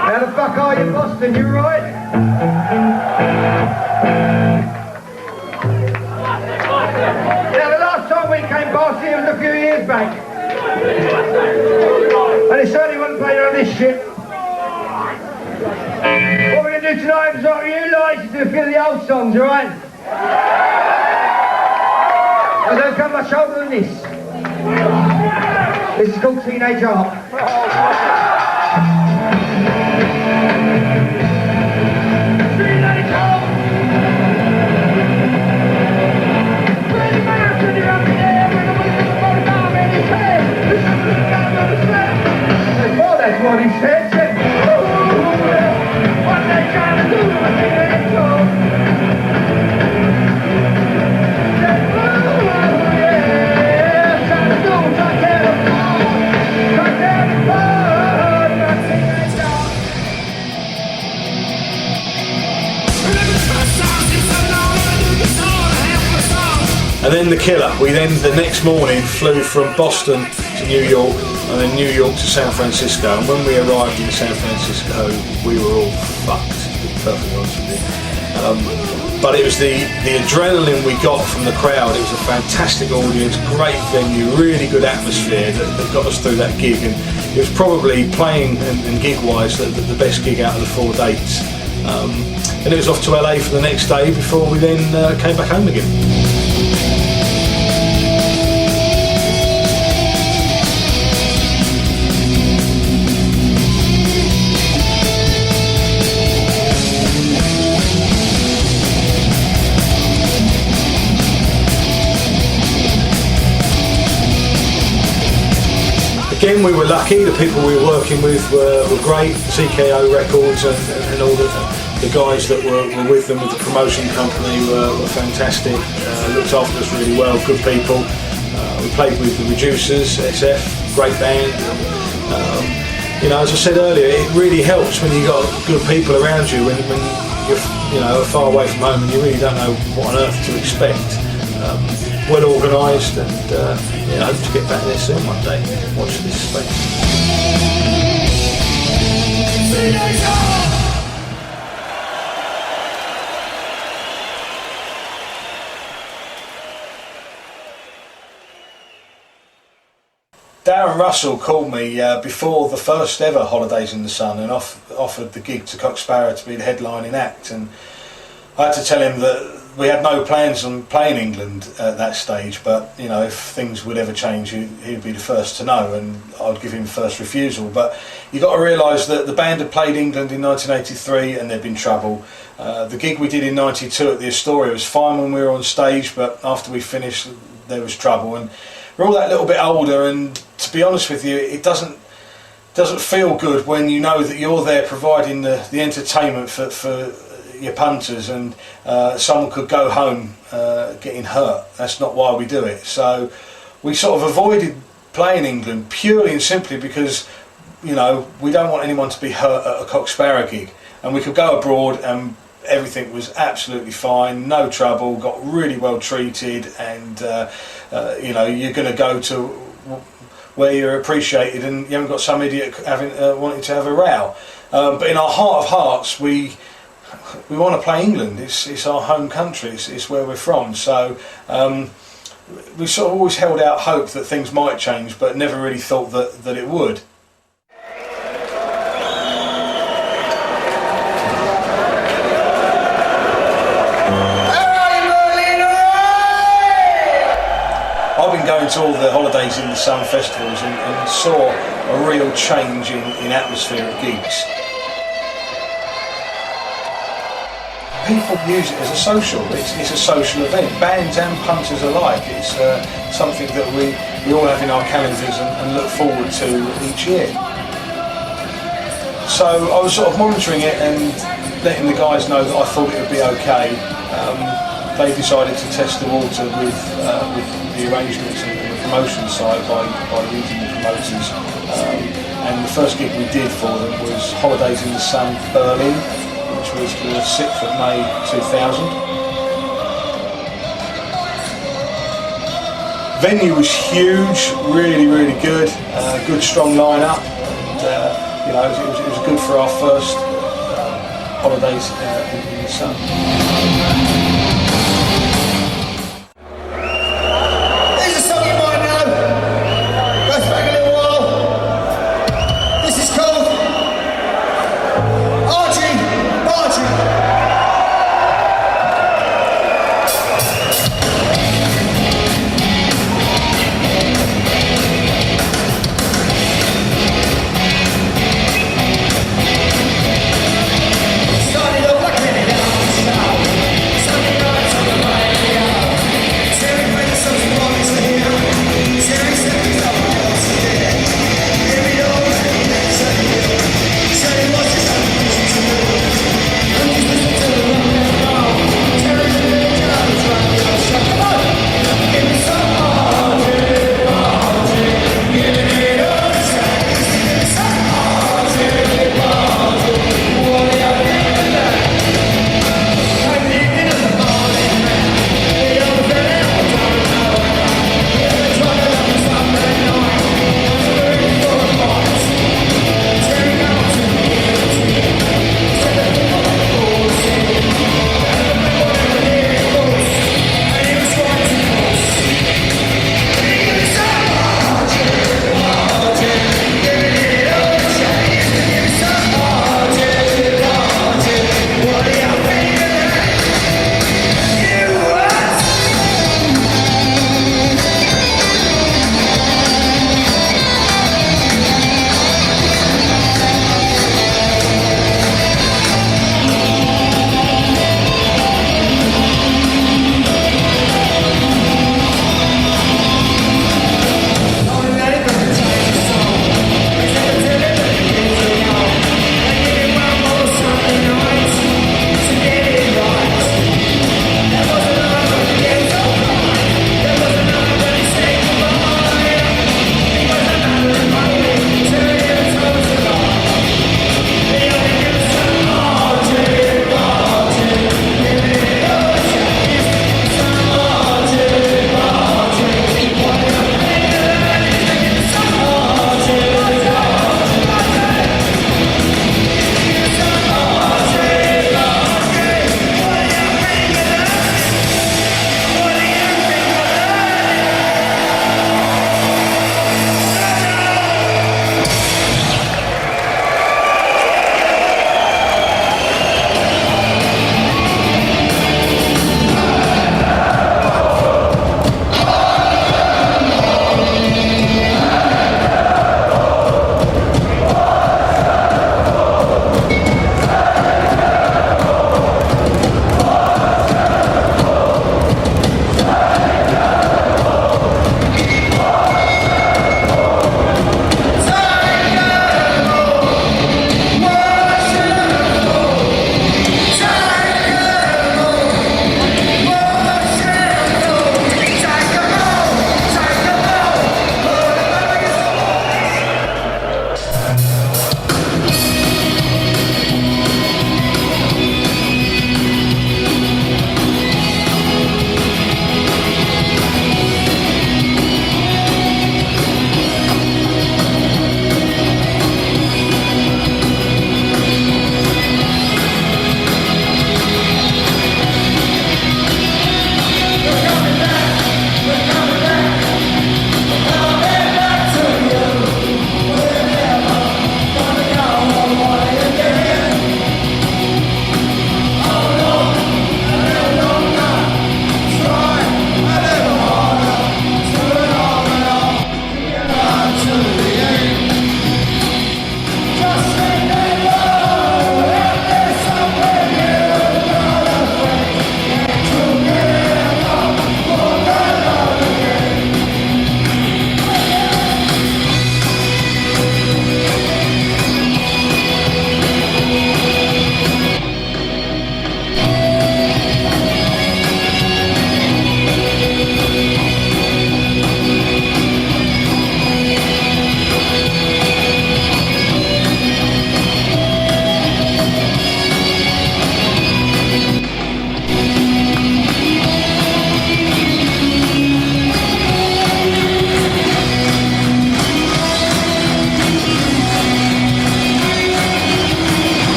How the fuck are you, Boston? You right? We came past here a few years back, and it certainly wasn't playing on this shit. What we're going to do tonight is what you like to do a few of the old songs, alright? I don't come much older than this. This is called Teenage Heart. Teenage Heart! Well, that's what he said. What they trying to do to me, they talk. Yeah, trying to do, trying to And then the killer. We then, the next morning, flew from Boston to New York, and then New York to San Francisco. And when we arrived in San Francisco, we were all fucked, to be perfectly honest with you. But it was the adrenaline we got from the crowd. It was a fantastic audience, great venue, really good atmosphere that got us through that gig. And it was probably, playing and gig-wise, the best gig out of the 4 dates. And it was off to LA for the next day before we then came back home again. Again, we were lucky. The people we were working with were great. TKO Records and all the guys that were with them, with the promotion company, were fantastic. Looked after us really well. Good people. We played with the Reducers, SF, great band. You know, as I said earlier, it really helps when you got good people around you when you're far away from home and you really don't know what on earth to expect. Well organised, and I hope to get back there soon one day. Watch this space. Darren Russell called me before the first ever Holidays in the Sun and offered the gig to Sparrer to be the headlining act, and I had to tell him that we had no plans on playing England at that stage, but you know, if things would ever change, he'd be the first to know, and I'd give him first refusal. But you got to realise that the band had played England in 1983 and there'd been trouble. The gig we did in '92 at the Astoria was fine when we were on stage, but after we finished, there was trouble. And we're all that little bit older, and to be honest with you, it doesn't feel good when you know that you're there providing the entertainment for your punters, and someone could go home getting hurt. That's not why we do it. So we sort of avoided playing England purely and simply because, you know, we don't want anyone to be hurt at a Sparrer gig, and we could go abroad and everything was absolutely fine, no trouble, got really well treated, and you know, you're going to go to where you're appreciated and you haven't got some idiot wanting to have a row. But in our heart of hearts, we want to play England. It's our home country. It's where we're from. So we sort of always held out hope that things might change, but never really thought that it would. I've been going to all the Holidays in the Sun festivals and saw a real change in atmosphere at gigs. people use it as a social. It's a social event, bands and punters alike. It's something that we all have in our calendars and look forward to each year. So I was sort of monitoring it and letting the guys know that I thought it would be okay. They decided to test the water with the arrangements and the promotion side by using the promoters. And the first gig we did for them was Holidays in the Sun, Berlin, which was the 6th of May 2000. Venue was huge, really, really good, good strong lineup. And, you know, it was good for our first Holidays in the Sun. Here's a song you might know. Goes back a little while. This is called Archie Barchie. Started off like any down south.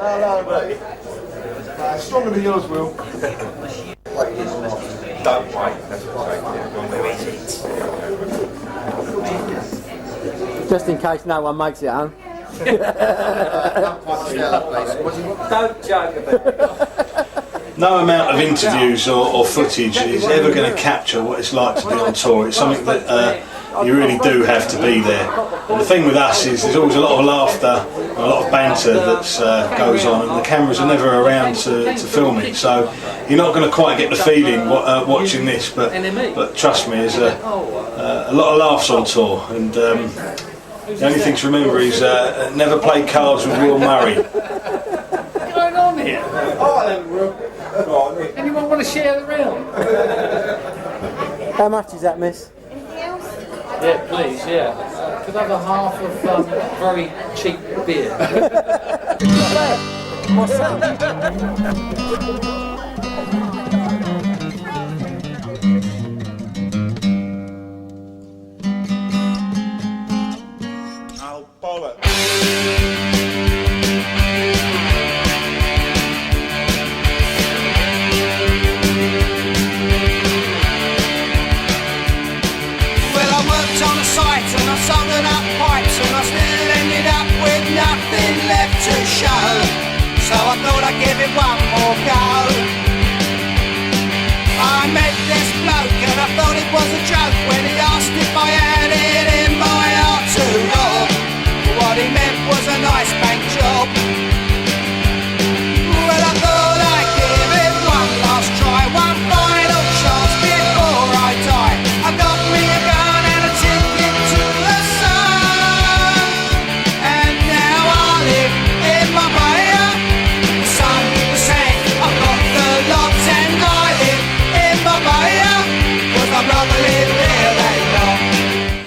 No, mate. Stronger than yours, Will. Don't wait. Just in case no one makes it home. Don't joke about it. No amount of interviews or footage is ever going to capture what it's like to be on tour. It's something that you really do have to be there. And the thing with us is there's always a lot of laughter, and a lot of banter that goes on, and the cameras are never around to film it. So you're not going to quite get the feeling watching this. But trust me, there's a lot of laughs on tour, and the only thing to remember is never play cards with Will Murray. What's going on here? Anyone want to share the round? How much is that, miss? Yeah, please, yeah. Could I have a half of very cheap beer? What's that? Oh, bollocks. Soldiered up pipes and I still ended up with nothing left to show. So I thought I'd give it one more go. I met this bloke and I thought it was a joke when he asked if I had it in my heart to rob. What he meant was a nice bank job. Well, I thought I'd give it one last try, one final chance before I die. I got me a gun and a ticket to the sun, and now I live in my Marbella. The sun, the sand, I've got the lots and I live in my Marbella, 'cause my brother lived there that long.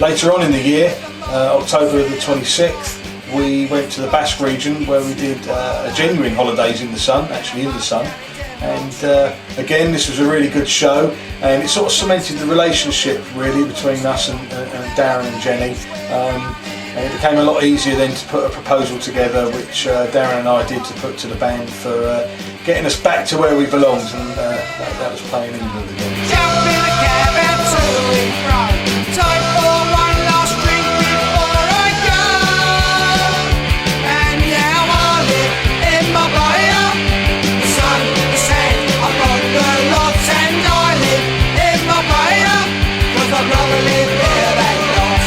Later on in the year, October the 26th, we went to the Basque region where we did a genuine Holidays in the Sun, actually in the sun. And again, this was a really good show, and it sort of cemented the relationship really between us and Darren and Jenny. And it became a lot easier then to put a proposal together, which Darren and I did to put to the band for getting us back to where we belonged, and that was playing England again. Jump in a cab and to and fro. Time for one last drink before I go. And now I live in my Marbella. The sun, the sand, I've got the lots and I live in my Marbella, 'cause I'd rather live there than not.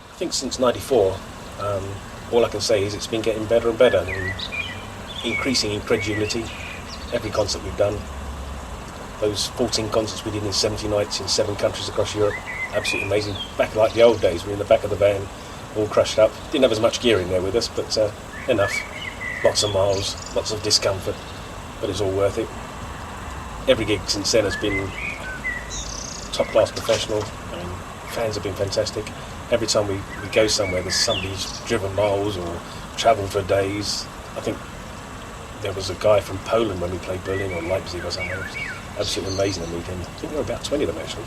I think since '94, all I can say is it's been getting better and better, and increasing incredulity. Every concert we've done, those 14 concerts we did in 70 nights in 7 countries across Europe, absolutely amazing. Back like the old days, we were in the back of the van, all crushed up. Didn't have as much gear in there with us, but enough. Lots of miles, lots of discomfort, but it's all worth it. Every gig since then has been top-class professional, and fans have been fantastic. Every time we go somewhere, there's somebody who's driven miles or travelled for days. I think there was a guy from Poland when we played Berlin or Leipzig or something. It was absolutely amazing to meet him. I think there were about 20 of them actually.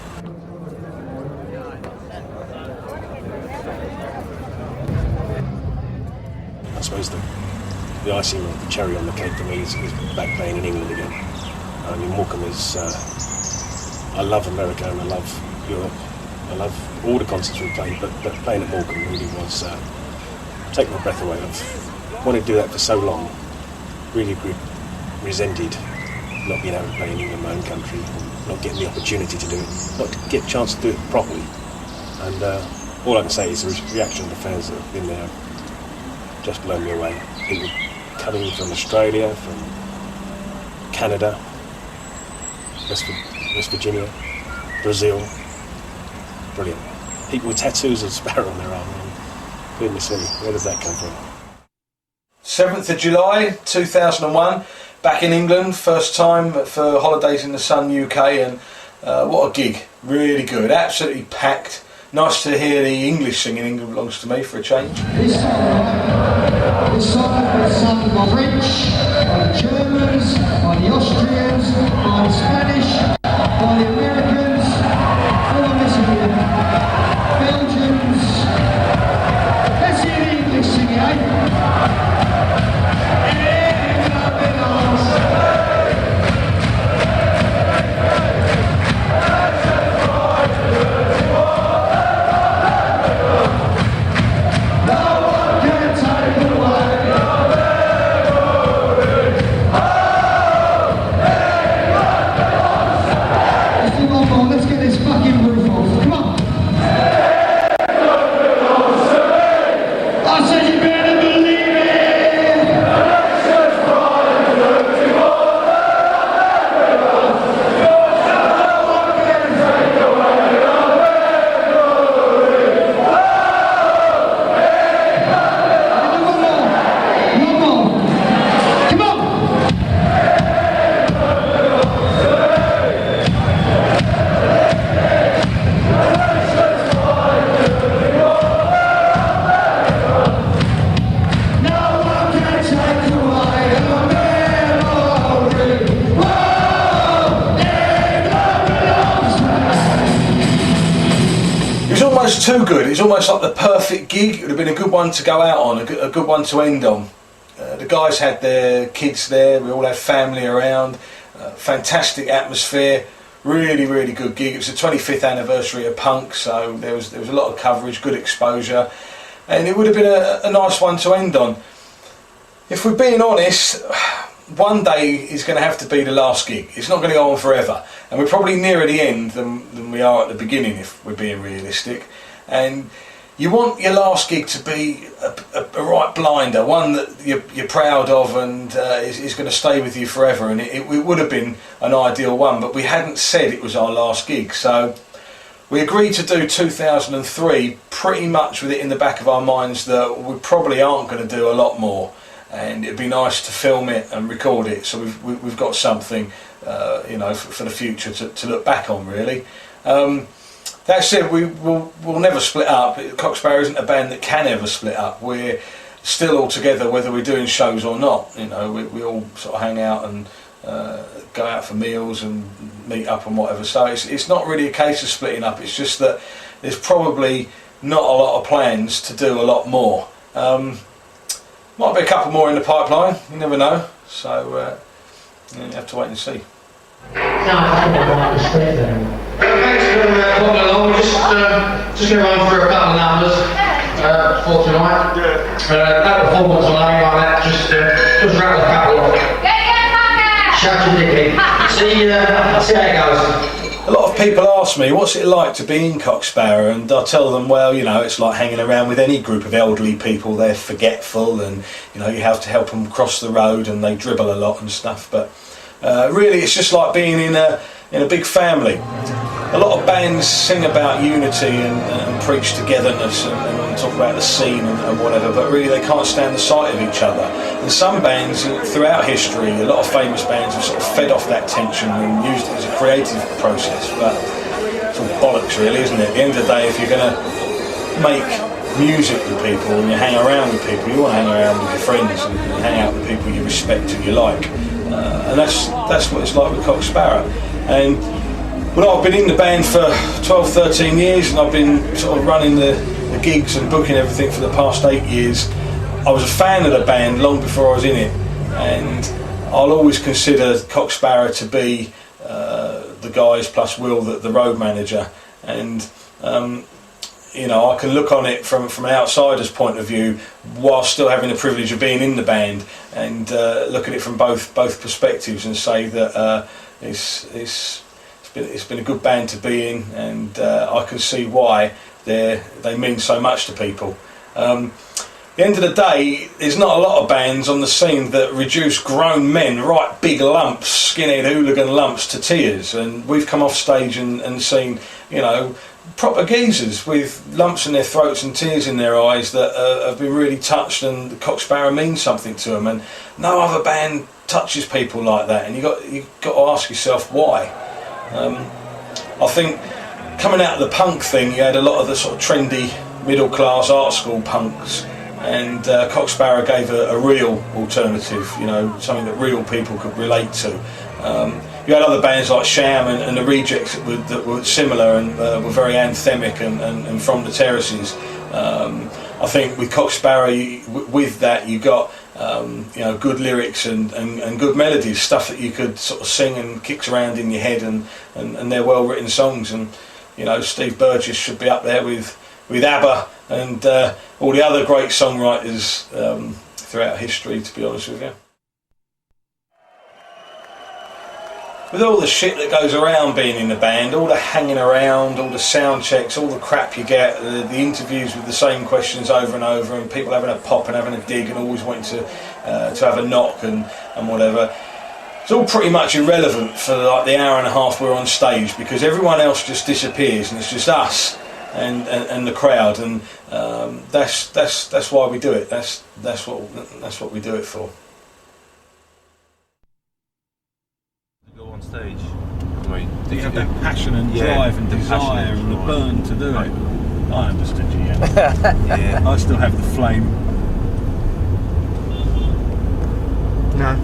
I suppose the icing or the cherry on the cake for me is back playing in England again. I mean, Morecambe is... I love America and I love Europe. I love all the concerts we played, but playing at Morecambe really was take my breath away. I've wanted to do that for so long. Really resented not being able to play in England, my own country, and not getting the opportunity to do it, not to get a chance to do it properly. And all I can say is the reaction of the fans that have been there just blown me away. People coming from Australia, from Canada, West Virginia, Brazil. Brilliant. People with tattoos of Sparrer on their arm. Goodness me, where does that come from? 7th of July 2001, back in England, first time for Holidays in the Sun UK, and what a gig, really good, absolutely packed. nice to hear the English singing England Belongs to Me for a change. This song was sung by the French, by the Germans, by the Austrians, by the Spanish, by the Americans, all of this here, Belgians. Let's hear the English singing, eh? England belongs to me. Let's get this fucking roof off. Come on. I said you better believe it. One more. Come on. It was almost too good. It was almost like the perfect gig. It would have been a good one to go out on, a good one to end on. The guys had their kids there. We all had family around. Fantastic atmosphere. Really, really good gig. It was the 25th anniversary of punk, so there was a lot of coverage, good exposure, and it would have been a nice one to end on. If we're being honest, one day is going to have to be the last gig. It's not going to go on forever, and we're probably nearer the end than we are at the beginning, if we're being realistic. And you want your last gig to be a right blinder, one that you're proud of and is going to stay with you forever. And it would have been an ideal one, but we hadn't said it was our last gig, so we agreed to do 2003 pretty much with it in the back of our minds that we probably aren't going to do a lot more. And it'd be nice to film it and record it, so we've got something, for the future to look back on, really. That said, we'll never split up. Cock Sparrer isn't a band that can ever split up. We're still all together, whether we're doing shows or not. You know, we all sort of hang out and go out for meals and meet up and whatever. So it's not really a case of splitting up. It's just that there's probably not a lot of plans to do a lot more. Might be a couple more in the pipeline, you never know, so you have to wait and see. Thanks for popping along. Just going to run through a couple of numbers for tonight. That performance on anything like that, just rattle a couple off. Shut your dickhead. See how it goes. A lot of people ask me, what's it like to be in Cock Sparrer? And I tell them, well, it's like hanging around with any group of elderly people. They're forgetful, and you have to help them cross the road, and they dribble a lot and stuff. But really, it's just like being in a big family. A lot of bands sing about unity and preach togetherness and talk about the scene and whatever, but really they can't stand the sight of each other. And some bands throughout history, a lot of famous bands have sort of fed off that tension and used it as a creative process, but it's all bollocks really, isn't it? At the end of the day, if you're going to make music with people and you hang around with people, you want to hang around with your friends and hang out with people you respect and you like. And that's what it's like with Cock Sparrer. And I've been in the band for 12, 13 years, and I've been sort of running the gigs and booking everything for the past 8 years. I was a fan of the band long before I was in it, and I'll always consider Cock Sparrer to be the guys plus Will, the road manager. And I can look on it from an outsider's point of view, while still having the privilege of being in the band, and look at it from both perspectives and say that it's been a good band to be in, and I can see why they mean so much to people. At the end of the day, there's not a lot of bands on the scene that reduce grown men, right big lumps, skinhead hooligan lumps, to tears, and we've come off stage and seen, proper geezers with lumps in their throats and tears in their eyes that have been really touched, and the Cock Sparrer means something to them, and no other band touches people like that, and you've got to ask yourself why. I think coming out of the punk thing, you had a lot of the sort of trendy middle class art school punks, and Cock Sparrer gave a real alternative, you know, something that real people could relate to. You had other bands like Sham and the Rejects that were similar and were very anthemic and from the terraces. I think with Cock Sparrer, with that you got you know, good lyrics and good melodies, stuff that you could sort of sing and kicks around in your head, and they're well written songs. And you know, Steve Burgess should be up there with ABBA and all the other great songwriters throughout history, to be honest with you. With all the shit that goes around being in the band, all the hanging around, all the sound checks, all the crap you get, the interviews with the same questions over and over, and people having a pop and having a dig and always wanting to have a knock and whatever, it's all pretty much irrelevant for like the hour and a half we're on stage, because everyone else just disappears and it's just us and the crowd, and that's why we do it. That's what we do it for. Go on stage. I mean, do you have that passion and drive and desire and the burn to do it? I understood you, yeah. I still have the flame. No.